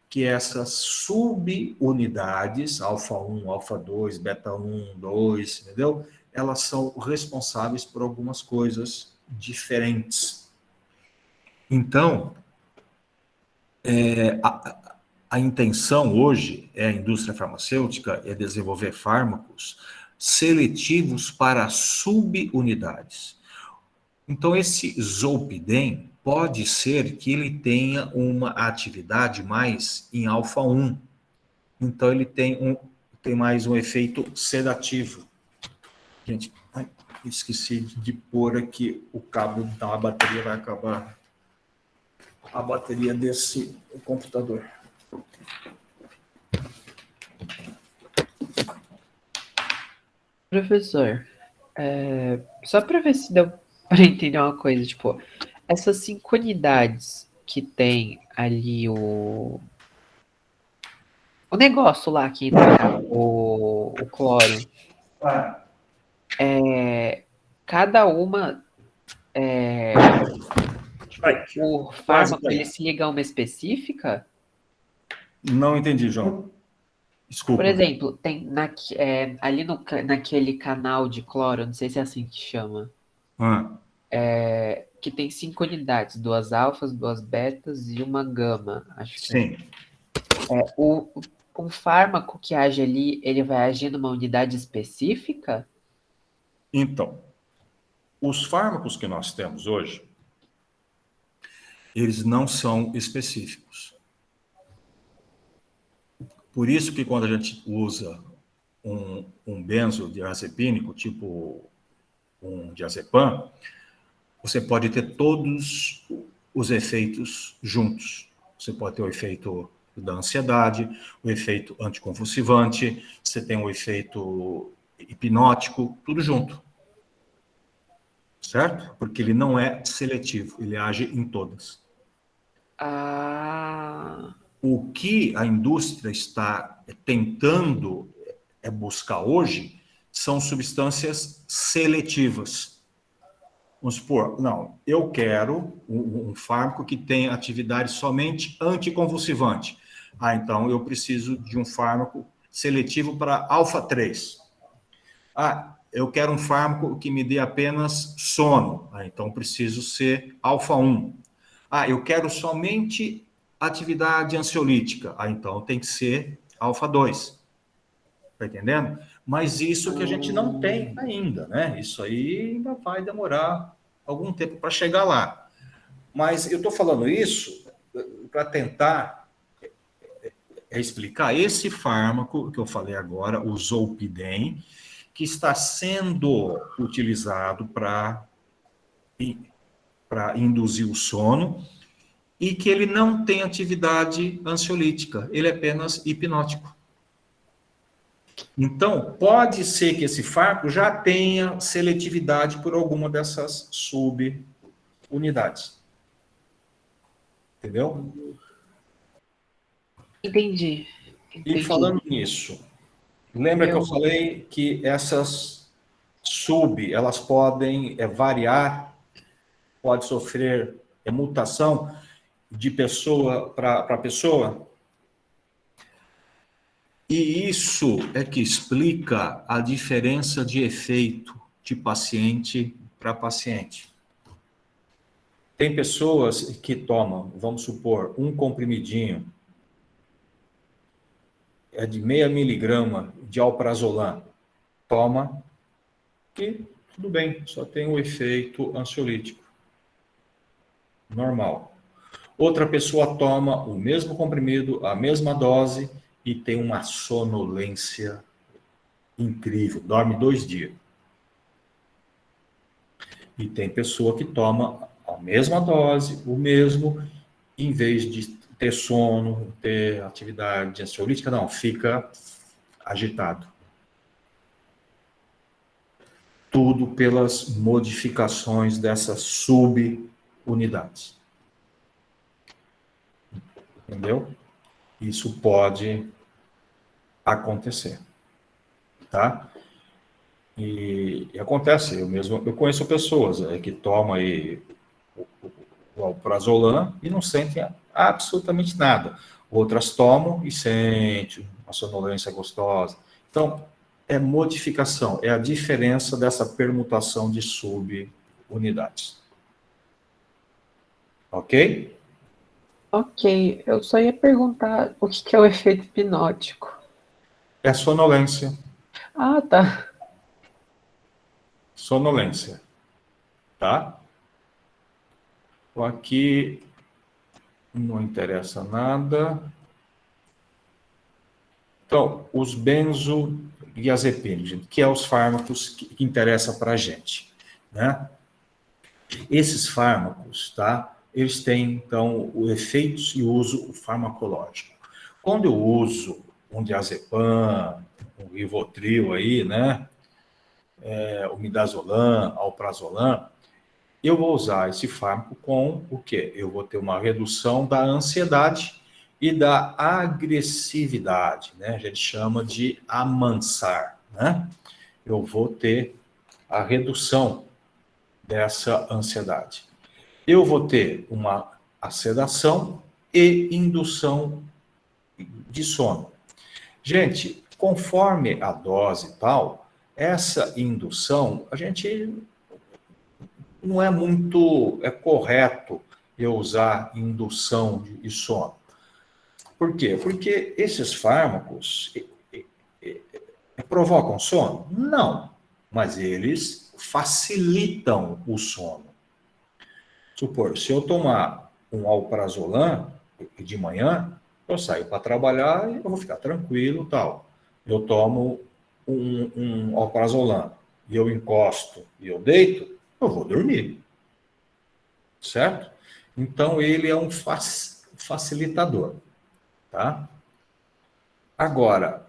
[SPEAKER 1] que essas subunidades, alfa 1, alfa 2, beta 1, 2, entendeu? Elas são responsáveis por algumas coisas diferentes. Então, a intenção hoje a indústria farmacêutica é desenvolver fármacos seletivos para subunidades. Então, esse zolpidem pode ser que ele tenha uma atividade mais em alfa 1. Então, ele tem mais um efeito sedativo. Gente, esqueci de pôr aqui o cabo da bateria, vai acabar a bateria desse computador.
[SPEAKER 3] Professor, só para ver se deu para entender uma coisa, tipo, essas 5 unidades que tem ali o negócio lá que entra o cloro, cada uma o fármaco ele se liga a uma específica?
[SPEAKER 1] Não entendi, João. Desculpa.
[SPEAKER 3] Por exemplo, tem ali naquele canal de cloro, não sei se é assim que chama, que tem 5 unidades, 2 alfas, 2 betas e uma gama, acho que
[SPEAKER 1] Sim.
[SPEAKER 3] O fármaco que age ali, ele vai agir numa unidade específica?
[SPEAKER 1] Então, os fármacos que nós temos hoje, eles não são específicos. Por isso que quando a gente usa um benzodiazepínico, tipo um diazepam, você pode ter todos os efeitos juntos. Você pode ter o efeito da ansiedade, o efeito anticonvulsivante, você tem o efeito hipnótico, tudo junto. Certo? Porque ele não é seletivo, ele age em todas. O que a indústria está tentando buscar hoje são substâncias seletivas. Vamos supor, não, eu quero um fármaco que tenha atividade somente anticonvulsivante. Então eu preciso de um fármaco seletivo para alfa 3. Eu quero um fármaco que me dê apenas sono. Então preciso ser alfa 1. Eu quero somente atividade ansiolítica. Então tem que ser alfa 2. Tá entendendo? Mas isso que a gente não tem ainda, né? Isso aí ainda vai demorar algum tempo para chegar lá. Mas eu estou falando isso para tentar explicar esse fármaco que eu falei agora, o zolpidem, que está sendo utilizado para induzir o sono e que ele não tem atividade ansiolítica, ele é apenas hipnótico. Então, pode ser que esse fármaco já tenha seletividade por alguma dessas subunidades. Entendeu?
[SPEAKER 3] Entendi.
[SPEAKER 1] E falando nisso, lembra que eu falei que essas elas podem variar, pode sofrer mutação de pessoa para pessoa? E isso é que explica a diferença de efeito de paciente para paciente. Tem pessoas que tomam, vamos supor, um comprimidinho, é de 0,5 mg de alprazolam, toma, e tudo bem, só tem o efeito ansiolítico. Normal. Outra pessoa toma o mesmo comprimido, a mesma dose, e tem uma sonolência incrível, dorme 2 dias. E tem pessoa que toma a mesma dose, o mesmo, em vez de ter sono, ter atividade ansiolítica, não, fica agitado. Tudo pelas modificações dessas subunidades. Entendeu? Isso pode acontecer, tá? E acontece, eu conheço pessoas que tomam aí o alprazolam e não sentem absolutamente nada. Outras tomam e sentem uma sonolência gostosa. Então, é modificação, é a diferença dessa permutação de subunidades. Ok?
[SPEAKER 3] Ok, eu só ia perguntar o que é o efeito hipnótico.
[SPEAKER 1] É sonolência.
[SPEAKER 3] Ah, tá.
[SPEAKER 1] Sonolência. Tá? Aqui não interessa nada. Então, os benzodiazepínicos, que é os fármacos que interessam para a gente, né? Esses fármacos, tá? Eles têm, então, o efeitos e uso farmacológico. Quando eu uso um diazepam, um Rivotril aí, né? O midazolam, alprazolam, eu vou usar esse fármaco com o quê? Eu vou ter uma redução da ansiedade e da agressividade, né? A gente chama de amansar, né? Eu vou ter a redução dessa ansiedade. Eu vou ter uma sedação e indução de sono. Gente, conforme a dose e tal, essa indução, a gente não é muito correto eu usar indução de sono. Por quê? Porque esses fármacos provocam sono? Não, mas eles facilitam o sono. Supor, se eu tomar um alprazolam de manhã, eu saio para trabalhar e eu vou ficar tranquilo e tal. Eu tomo um alprazolam e eu encosto e eu deito, eu vou dormir. Certo? Então, ele é um facilitador. Tá? Agora,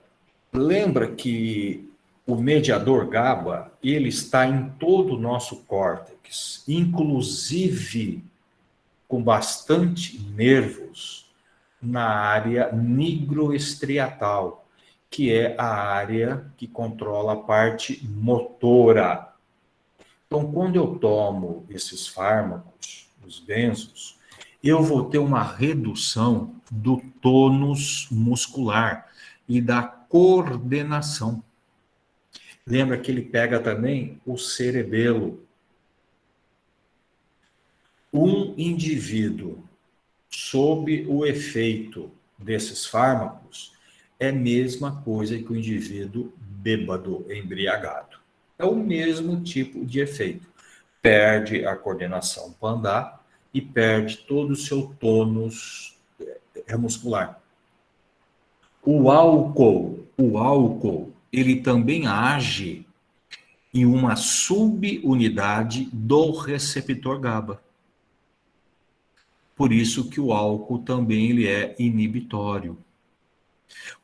[SPEAKER 1] lembra que o mediador GABA, ele está em todo o nosso córtex, inclusive com bastante nervos na área nigroestriatal, que é a área que controla a parte motora. Então, quando eu tomo esses fármacos, os benzos, eu vou ter uma redução do tônus muscular e da coordenação. Lembra que ele pega também o cerebelo. Um indivíduo sob o efeito desses fármacos é a mesma coisa que o indivíduo bêbado, embriagado. É o mesmo tipo de efeito. Perde a coordenação para andar e perde todo o seu tônus muscular. O álcool, ele também age em uma subunidade do receptor GABA. Por isso que o álcool também ele é inibitório.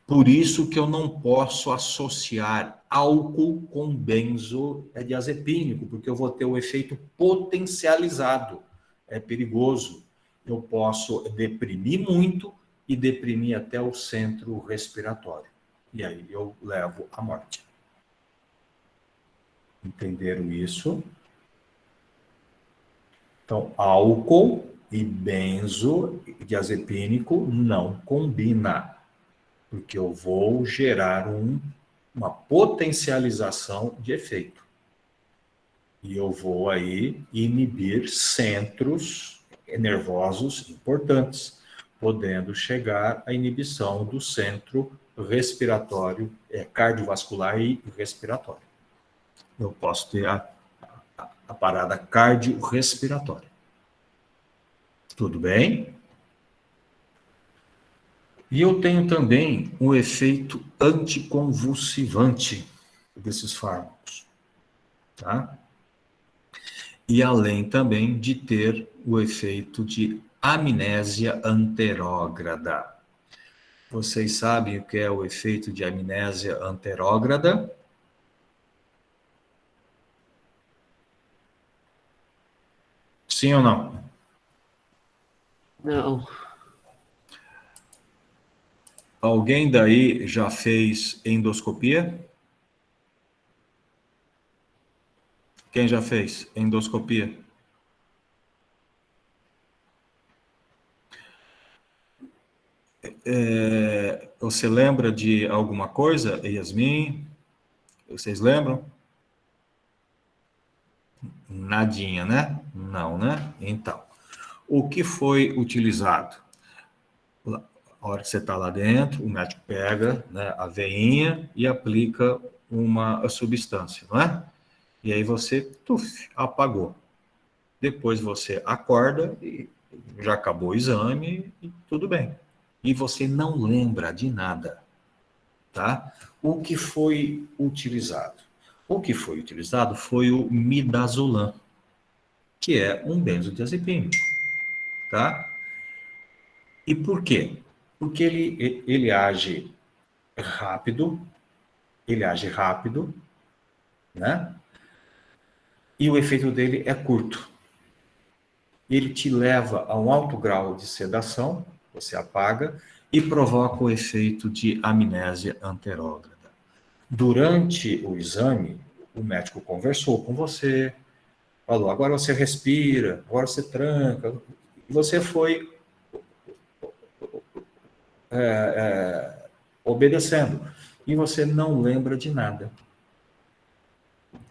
[SPEAKER 1] Por isso que eu não posso associar álcool com benzodiazepínico, porque eu vou ter o efeito potencializado. É perigoso. eu posso deprimir muito e deprimir até o centro respiratório. E aí eu levo à morte. Entenderam isso? Então, álcool e benzodiazepínico não combina, porque eu vou gerar uma potencialização de efeito. E eu vou aí inibir centros nervosos importantes, podendo chegar à inibição do centro respiratório, cardiovascular e respiratório. Eu posso ter a parada cardiorrespiratória. Tudo bem? E eu tenho também o efeito anticonvulsivante desses fármacos, tá? E além também de ter o efeito de amnésia anterógrada. Vocês sabem o que é o efeito de amnésia anterógrada? Sim ou não?
[SPEAKER 3] Não.
[SPEAKER 1] Alguém daí já fez endoscopia? Quem já fez endoscopia? Você lembra de alguma coisa, Yasmin? Vocês lembram? Nadinha, né? Não, né? Então, o que foi utilizado? A hora que você está lá dentro, o médico pega, né, a veinha e aplica uma substância, não é? E aí você, apagou. Depois você acorda e já acabou o exame e tudo bem. E você não lembra de nada, tá? O que foi utilizado? O que foi utilizado foi o midazolam, que é um benzodiazepínico, tá? E por quê? Porque ele age rápido, né? E o efeito dele é curto. Ele te leva a um alto grau de sedação, você apaga, e provoca o efeito de amnésia anterógrada. Durante o exame, o médico conversou com você, falou, agora você respira, agora você tranca, e você foi obedecendo, e você não lembra de nada.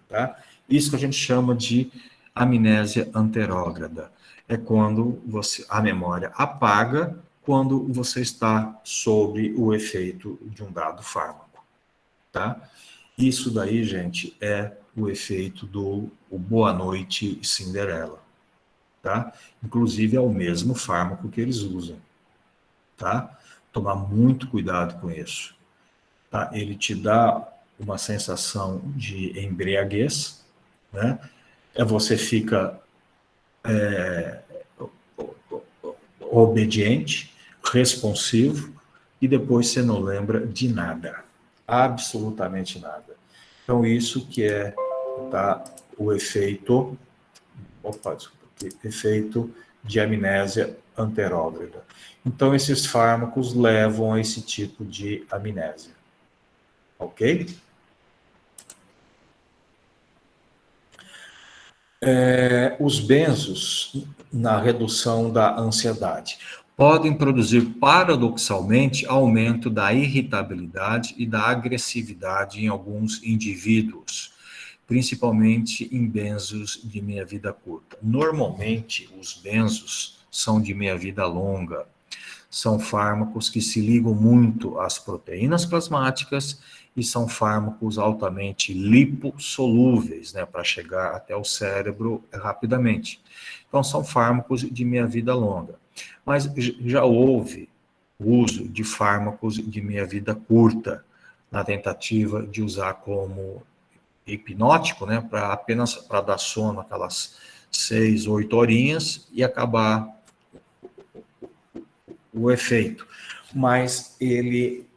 [SPEAKER 1] Tá? Isso que a gente chama de amnésia anterógrada. É quando a memória apaga quando você está sob o efeito de um dado fármaco. Tá? Isso daí, gente, é o efeito do Boa Noite Cinderela. Tá? Inclusive é o mesmo fármaco que eles usam. Tá? Tomar muito cuidado com isso. Tá? Ele te dá uma sensação de embriaguez, né? Você fica obediente, responsivo, e depois você não lembra de nada, absolutamente nada. Então, isso que é, tá, o efeito, efeito de amnésia anterógrada. Então, esses fármacos levam a esse tipo de amnésia. Ok? Os benzos na redução da ansiedade podem produzir paradoxalmente aumento da irritabilidade e da agressividade em alguns indivíduos, principalmente em benzos de meia-vida curta. Normalmente, os benzos são de meia-vida longa. São fármacos que se ligam muito às proteínas plasmáticas e são fármacos altamente lipossolúveis, né, para chegar até o cérebro rapidamente. Então, são fármacos de meia-vida longa. Mas já houve uso de fármacos de meia-vida curta, na tentativa de usar como hipnótico, né, apenas para dar sono aquelas 6, 8 horinhas e acabar o efeito. Mas ele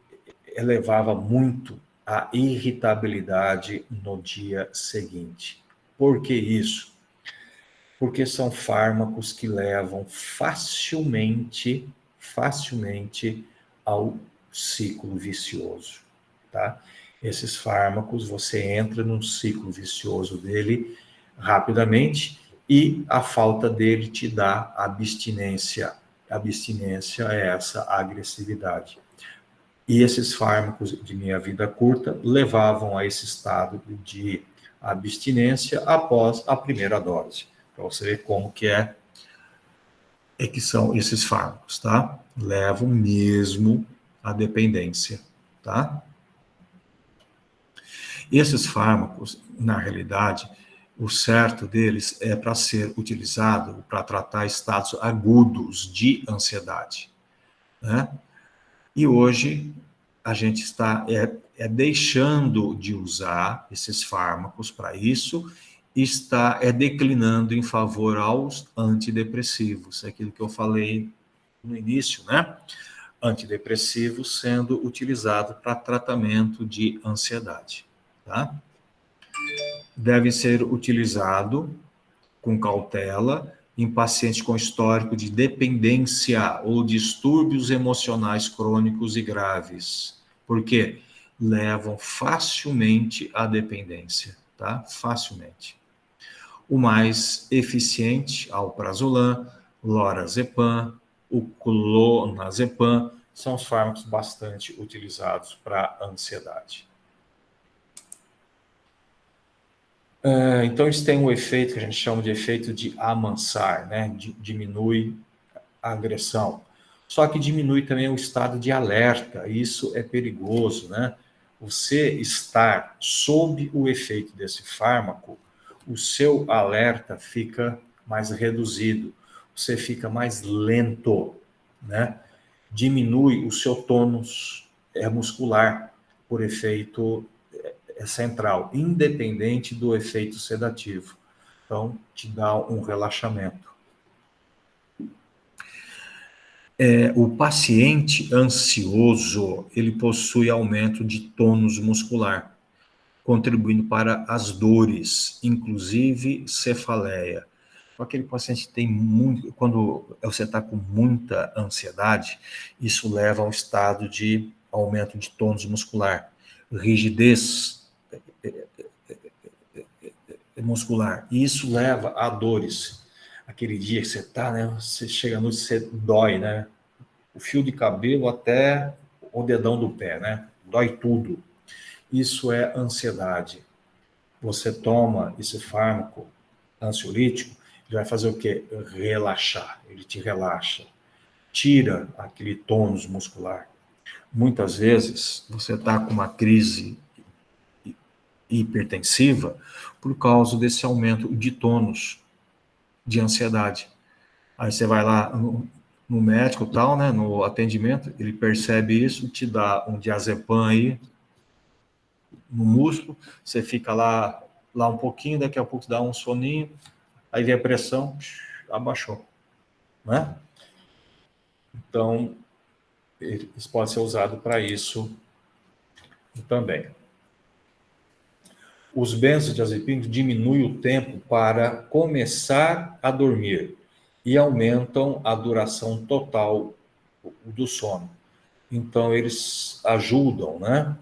[SPEAKER 1] elevava muito a irritabilidade no dia seguinte. Por que isso? porque são fármacos que levam facilmente ao ciclo vicioso, tá? Esses fármacos, você entra num ciclo vicioso dele rapidamente e a falta dele te dá abstinência. Abstinência é essa agressividade. E esses fármacos de minha vida curta levavam a esse estado de abstinência após a primeira dose. Para você ver como que que são esses fármacos, tá? Levam mesmo à dependência, tá? Esses fármacos, na realidade, o certo deles é para ser utilizado para tratar estados agudos de ansiedade, né? E hoje a gente está deixando de usar esses fármacos para isso, está declinando em favor aos antidepressivos, aquilo que eu falei no início, né? Antidepressivos sendo utilizado para tratamento de ansiedade, tá? Deve ser utilizado com cautela em pacientes com histórico de dependência ou distúrbios emocionais crônicos e graves. Por quê? Levam facilmente à dependência, tá? Facilmente. O mais eficiente, alprazolam, lorazepam, o clonazepam, são os fármacos bastante utilizados para ansiedade. Então, eles têm um efeito que a gente chama de efeito de amansar, né? Diminui a agressão. Só que diminui também o estado de alerta, e isso é perigoso, né? Você estar sob o efeito desse fármaco, o seu alerta fica mais reduzido, você fica mais lento, né? Diminui o seu tônus muscular por efeito central, independente do efeito sedativo. Então, te dá um relaxamento. O paciente ansioso, ele possui aumento de tônus muscular, contribuindo para as dores, inclusive cefaleia. Aquele paciente que tem muito, quando você está com muita ansiedade, isso leva a um estado de aumento de tônus muscular, rigidez muscular. E isso leva a dores. Aquele dia que você está, né? Você chega à noite, você dói, né? O fio de cabelo até o dedão do pé, né? Dói tudo. Isso é ansiedade. Você toma esse fármaco ansiolítico, ele vai fazer o quê? Relaxar. Ele te relaxa. Tira aquele tônus muscular. Muitas vezes, você está com uma crise hipertensiva por causa desse aumento de tônus de ansiedade. Aí você vai lá no médico tal, né, no atendimento, ele percebe isso, te dá um diazepam aí no músculo, você fica lá um pouquinho, daqui a pouco dá um soninho, aí vem a pressão, abaixou, né? Então, isso pode ser usado para isso também. Os benzodiazepínicos diminuem o tempo para começar a dormir e aumentam a duração total do sono. Então, eles ajudam, né,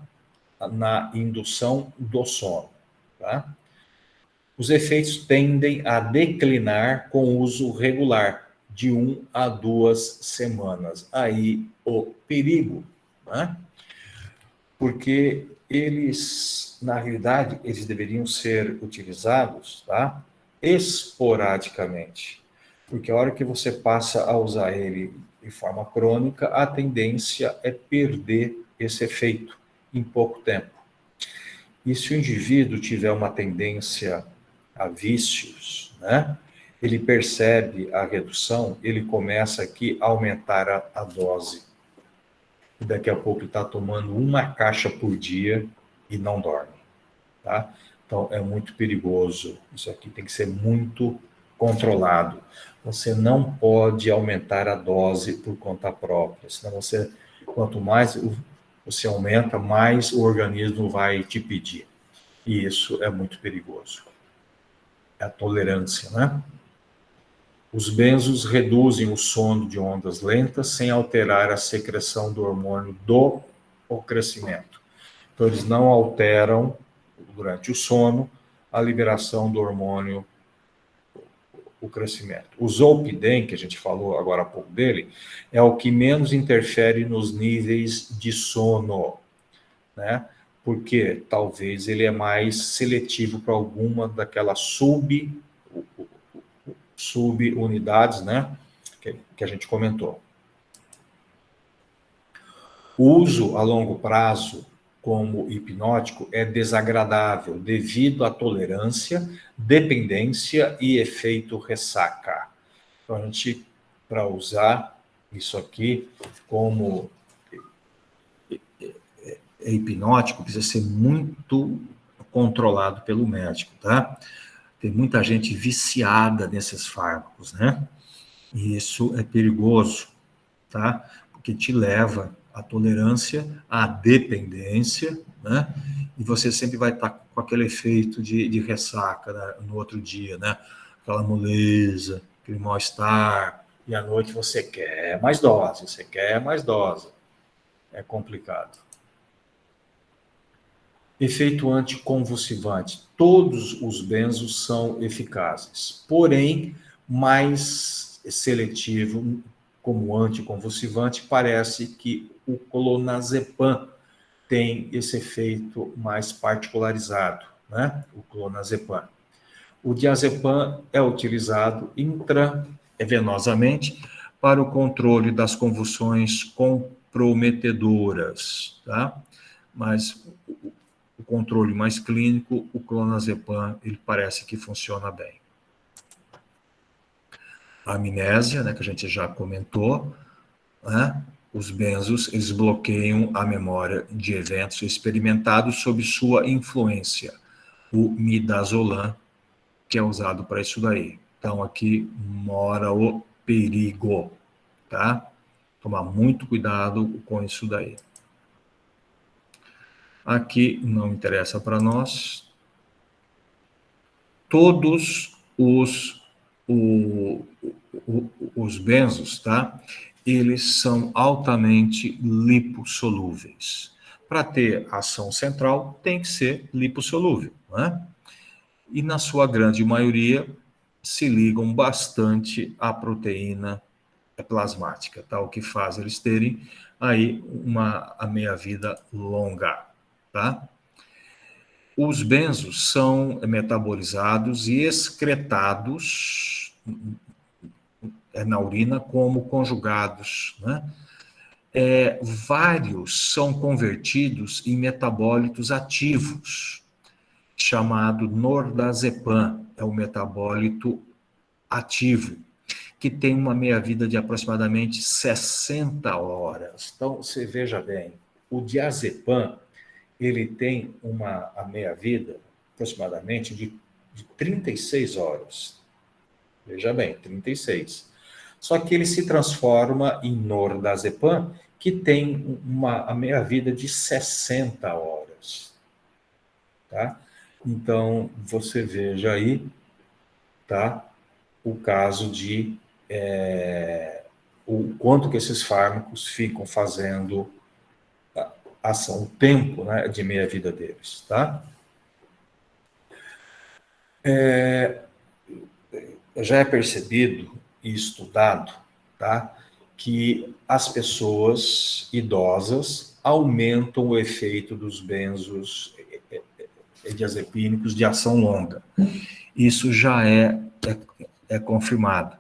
[SPEAKER 1] na indução do sono. Tá? Os efeitos tendem a declinar com uso regular, de 1 a 2 semanas. Aí o perigo, né? Porque eles, na realidade, eles deveriam ser utilizados, tá? Esporadicamente. Porque a hora que você passa a usar ele de forma crônica, a tendência é perder esse efeito em pouco tempo. E se o indivíduo tiver uma tendência a vícios, né? Ele percebe a redução, ele começa aqui a aumentar a dose. E daqui a pouco ele está tomando uma caixa por dia e não dorme. Tá? Então, é muito perigoso. Isso aqui tem que ser muito controlado. Você não pode aumentar a dose por conta própria, senão quanto mais você aumenta, mais o organismo vai te pedir. E isso é muito perigoso. É a tolerância, né? Os benzos reduzem o sono de ondas lentas sem alterar a secreção do hormônio do crescimento. Então, eles não alteram, durante o sono, a liberação do hormônio, o crescimento. O zolpidem, que a gente falou agora há pouco dele, é o que menos interfere nos níveis de sono, né? Porque talvez ele é mais seletivo para alguma daquelas subunidades, né? Que a gente comentou. O uso a longo prazo como hipnótico é desagradável devido à tolerância, dependência e efeito ressaca. Então, a gente, para usar isso aqui como hipnótico, precisa ser muito controlado pelo médico, tá? Tem muita gente viciada nesses fármacos, né? E isso é perigoso, tá? Porque te leva à tolerância, à dependência, né? E você sempre vai estar com aquele efeito de ressaca, né? No outro dia, né? Aquela moleza, aquele mal-estar, e à noite você quer mais dose, você quer mais dose. É complicado. Efeito anticonvulsivante. Todos os benzos são eficazes, porém, mais seletivo como anticonvulsivante, parece que o clonazepam tem esse efeito mais particularizado, né? O clonazepam. O diazepam é utilizado intravenosamente para o controle das convulsões comprometedoras, tá? Mas o controle mais clínico, o clonazepam, ele parece que funciona bem. A amnésia, né, que a gente já comentou, né? Os benzos, eles bloqueiam a memória de eventos experimentados sob sua influência. O midazolam, que é usado para isso daí. Então, aqui mora o perigo, tá? Tomar muito cuidado com isso daí. Aqui não interessa para nós. Todos os benzos, tá? Eles são altamente lipossolúveis. Para ter ação central, tem que ser lipossolúvel, né? E na sua grande maioria se ligam bastante à proteína plasmática, tá? O que faz eles terem aí a meia-vida longa, tá? Os benzos são metabolizados e excretados na urina como conjugados, né? Vários são convertidos em metabólitos ativos, chamado nordazepam, é o metabólito ativo, que tem uma meia-vida de aproximadamente 60 horas. Então, você veja bem, o diazepam, ele tem a meia-vida aproximadamente de 36 horas. Veja bem, 36. Só que ele se transforma em nordazepam, que tem a meia-vida de 60 horas. Tá? Então, você veja aí, tá? O caso de o quanto que esses fármacos ficam fazendo ação, o tempo, né, de meia-vida deles, tá? Já é percebido e estudado, tá, que as pessoas idosas aumentam o efeito dos benzos diazepínicos de ação longa. Isso já é confirmado.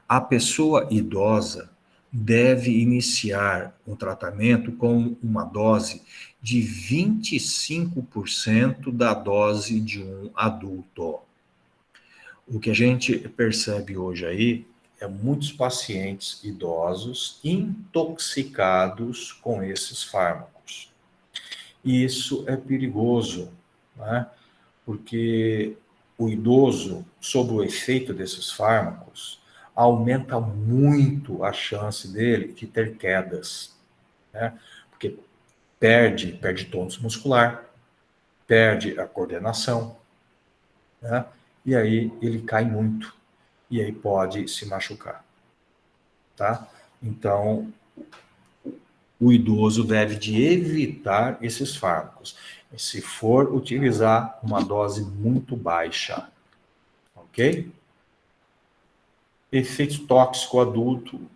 [SPEAKER 1] A pessoa idosa deve iniciar um tratamento com uma dose de 25% da dose de um adulto. O que a gente percebe hoje aí é muitos pacientes idosos intoxicados com esses fármacos. E isso é perigoso, né? Porque o idoso, sob o efeito desses fármacos, aumenta muito a chance dele de ter quedas, né? Porque perde tônus muscular, perde a coordenação, né? E aí ele cai muito. e aí pode se machucar, tá? Então, o idoso deve de evitar esses fármacos, se for utilizar uma dose muito baixa, ok? Efeito tóxico agudo,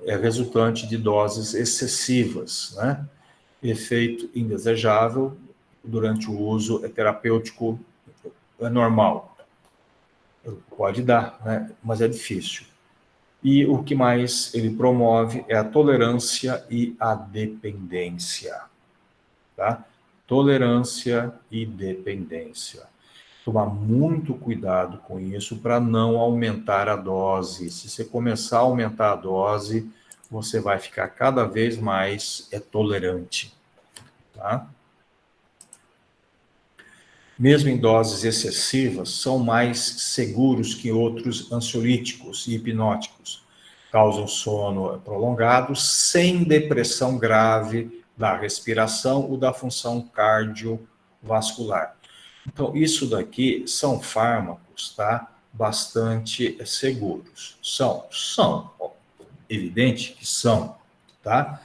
[SPEAKER 1] é resultante de doses excessivas, né? Efeito indesejável durante o uso terapêutico é normal. Pode dar, né? Mas é difícil. E o que mais ele promove é a tolerância e a dependência, tá? Tolerância e dependência. Tomar muito cuidado com isso para não aumentar a dose. Se você começar a aumentar a dose, você vai ficar cada vez mais tolerante, tá? Mesmo em doses excessivas, são mais seguros que outros ansiolíticos e hipnóticos. Causam sono prolongado, sem depressão grave da respiração ou da função cardiovascular. Então, isso daqui são fármacos, tá? Bastante seguros. São, evidente que são, tá?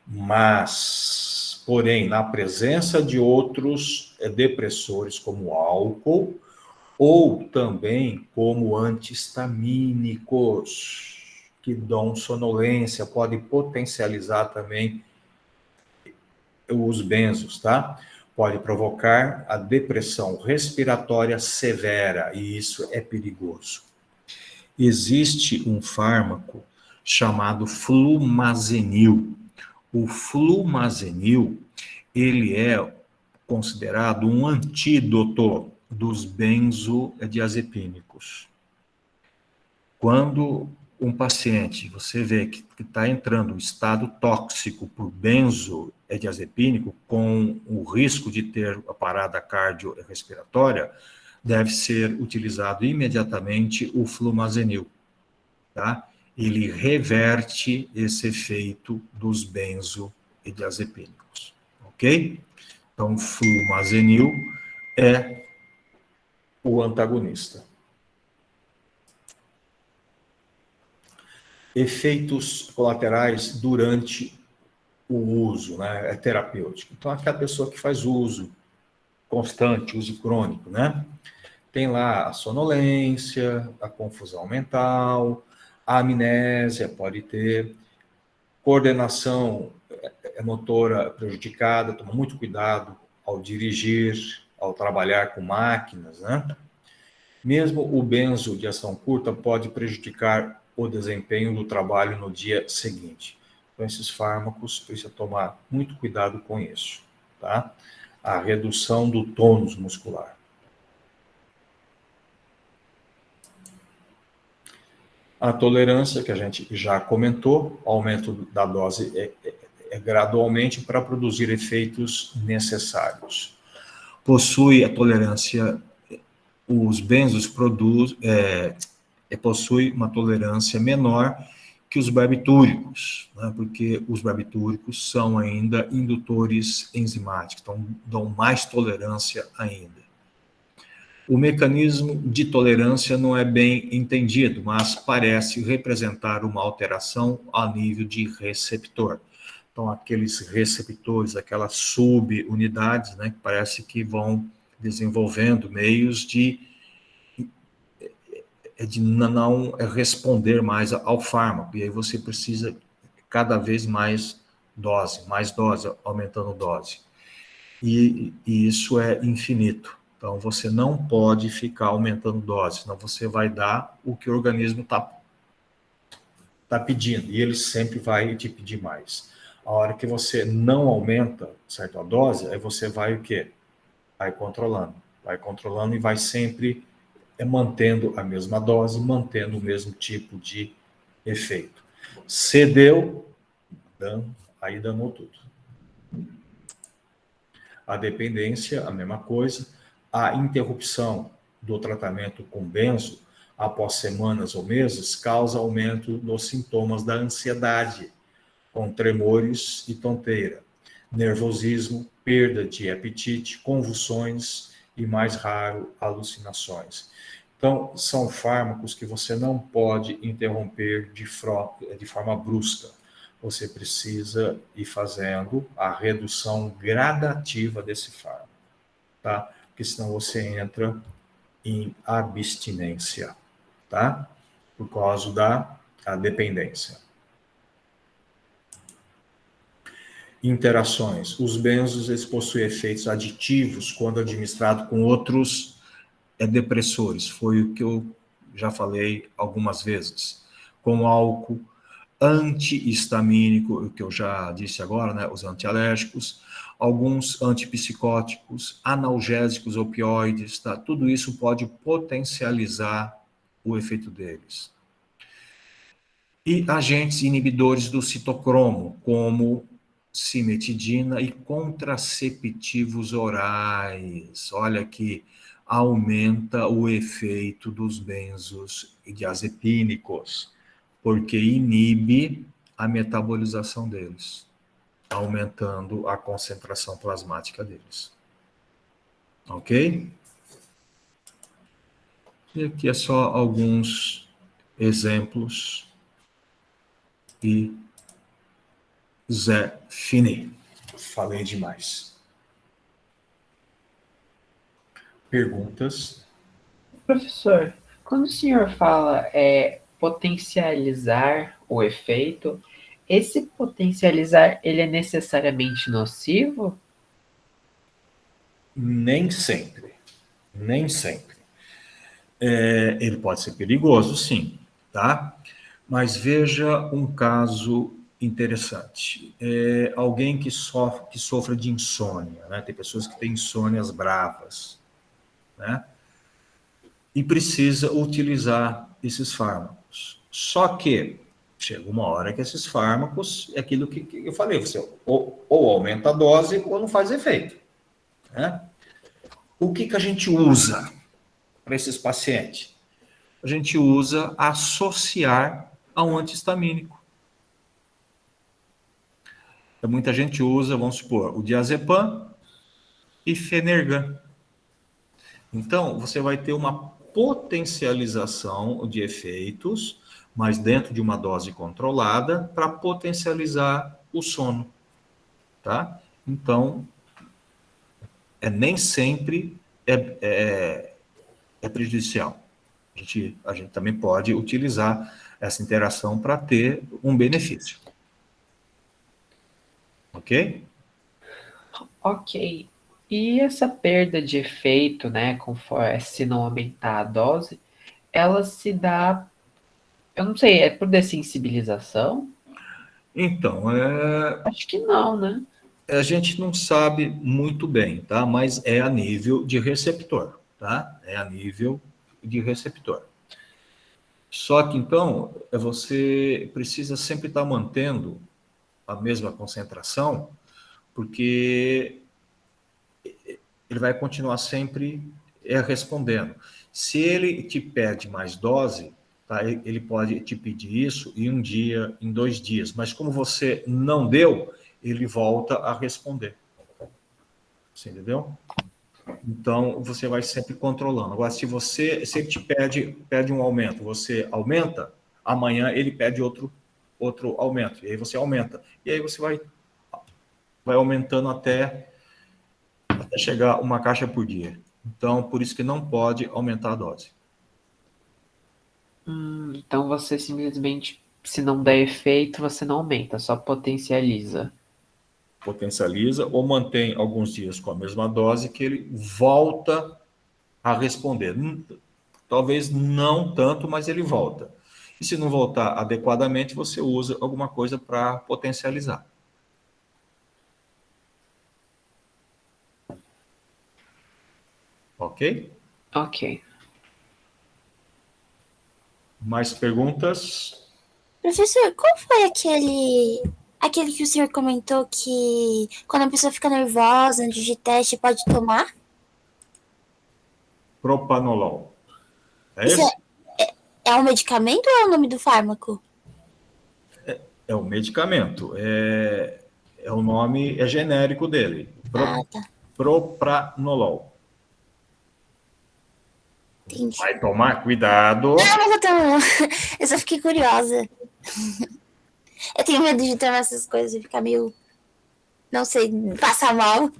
[SPEAKER 1] Mas, porém, na presença de outros depressores, como álcool, ou também como antihistamínicos, que dão sonolência, podem potencializar também os benzos, tá? Pode provocar a depressão respiratória severa, e isso é perigoso. Existe um fármaco chamado flumazenil. O flumazenil, ele é considerado um antídoto dos benzodiazepínicos. Quando um paciente, você vê que está entrando em estado tóxico por benzodiazepínico, com o risco de ter a parada cardiorrespiratória, deve ser utilizado imediatamente o flumazenil, tá? Ele reverte esse efeito dos benzodiazepínicos, ok? Então, o flumazenil é o antagonista. Efeitos colaterais durante o uso, né? É terapêutico. Então, aquela pessoa que faz uso constante, uso crônico, né? Tem lá a sonolência, a confusão mental, a amnésia pode ter, coordenação motora prejudicada, toma muito cuidado ao dirigir, ao trabalhar com máquinas, né? Mesmo o benzo de ação curta pode prejudicar o desempenho do trabalho no dia seguinte. Então, esses fármacos, precisa tomar muito cuidado com isso, tá? A redução do tônus muscular. A tolerância, que a gente já comentou, o aumento da dose é gradualmente para produzir efeitos necessários. Possui a tolerância, os benzos possui uma tolerância menor que os barbitúricos, né? Porque os barbitúricos são ainda indutores enzimáticos, então dão mais tolerância ainda. O mecanismo de tolerância não é bem entendido, mas parece representar uma alteração a nível de receptor. Então, aqueles receptores, aquelas subunidades, né, que parece que vão desenvolvendo meios de não responder mais ao fármaco. E aí você precisa cada vez mais dose, aumentando dose. E isso é infinito. Então, você não pode ficar aumentando dose, senão você vai dar o que o organismo está pedindo, e ele sempre vai te pedir mais. A hora que você não aumenta, certo, a dose, aí você vai o quê? Vai controlando e vai sempre mantendo a mesma dose, mantendo o mesmo tipo de efeito. Cedeu, aí danou tudo. A dependência, a mesma coisa. A interrupção do tratamento com benzo, após semanas ou meses, causa aumento dos sintomas da ansiedade, com tremores e tonteira, nervosismo, perda de apetite, convulsões e, mais raro, alucinações. Então, são fármacos que você não pode interromper de forma brusca. Você precisa ir fazendo a redução gradativa desse fármaco, tá? Porque senão você entra em abstinência, tá? Por causa da dependência. Interações. Os benzos, eles possuem efeitos aditivos quando administrado com outros depressores. Foi o que eu já falei algumas vezes. Com álcool, antihistamínico, o que eu já disse agora, né? Os antialérgicos, alguns antipsicóticos, analgésicos, opioides, tá? Tudo isso pode potencializar o efeito deles. E agentes inibidores do citocromo, como cimetidina e contraceptivos orais. Olha que aumenta o efeito dos benzodiazepínicos, porque inibe a metabolização deles, aumentando a concentração plasmática deles. Ok? E aqui é só alguns exemplos e Zé Fini. Falei demais. Perguntas?
[SPEAKER 3] Professor, quando o senhor fala potencializar o efeito, esse potencializar, ele é necessariamente nocivo?
[SPEAKER 1] Nem sempre. Nem sempre. Ele pode ser perigoso, sim, tá? Mas veja um caso interessante. Alguém que sofre de insônia, né? Tem pessoas que têm insônias bravas, né? E precisa utilizar esses fármacos. Só que chega uma hora que esses fármacos, é aquilo que eu falei, você ou aumenta a dose ou não faz efeito, né? O que a gente usa para esses pacientes? A gente usa associar a um antihistamínico. Então, muita gente usa, vamos supor, o diazepam e Fenergan. Então, você vai ter uma potencialização de efeitos, mas dentro de uma dose controlada, para potencializar o sono, tá? Então, nem sempre é prejudicial. A gente também pode utilizar essa interação para ter um benefício. Ok?
[SPEAKER 3] Ok. E essa perda de efeito, né, conforme se não aumentar a dose, ela se dá, eu não sei, é por dessensibilização?
[SPEAKER 1] Então,
[SPEAKER 3] Acho que não, né?
[SPEAKER 1] a gente não sabe muito bem, tá? Mas é a nível de receptor, tá? É a nível de receptor. Só que, então, você precisa sempre estar mantendo a mesma concentração, porque ele vai continuar sempre respondendo. Se ele te pede mais dose, tá? Ele pode te pedir isso em um dia, em 2 dias, mas como você não deu, ele volta a responder. Você entendeu? Então, você vai sempre controlando. Agora, se ele te pede um aumento, você aumenta, amanhã ele pede outro aumento, e aí você aumenta. E aí você vai aumentando até chegar uma caixa por dia. Então, por isso que não pode aumentar a dose.
[SPEAKER 3] Então você simplesmente, se não der efeito, você não aumenta, só potencializa.
[SPEAKER 1] Potencializa ou mantém alguns dias com a mesma dose que ele volta a responder. Talvez não tanto, mas ele volta. E se não voltar adequadamente, você usa alguma coisa para potencializar. Ok?
[SPEAKER 3] Ok.
[SPEAKER 1] Mais perguntas?
[SPEAKER 4] Professor, qual foi aquele que o senhor comentou que quando a pessoa fica nervosa antes de teste pode tomar?
[SPEAKER 1] Propanolol. É
[SPEAKER 4] Isso
[SPEAKER 1] esse?
[SPEAKER 4] é um medicamento ou é o nome do fármaco?
[SPEAKER 1] É o medicamento. O nome é genérico dele.
[SPEAKER 4] Ah, tá.
[SPEAKER 1] Propranolol.
[SPEAKER 4] Entendi.
[SPEAKER 1] Vai tomar cuidado.
[SPEAKER 4] Não, mas eu tô... Eu só fiquei curiosa. Eu tenho medo de tomar essas coisas e ficar meio... Não sei, passar mal.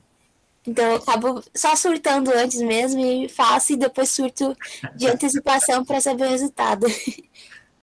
[SPEAKER 4] Então eu acabo só surtando antes mesmo e faço e depois surto de antecipação para saber o resultado.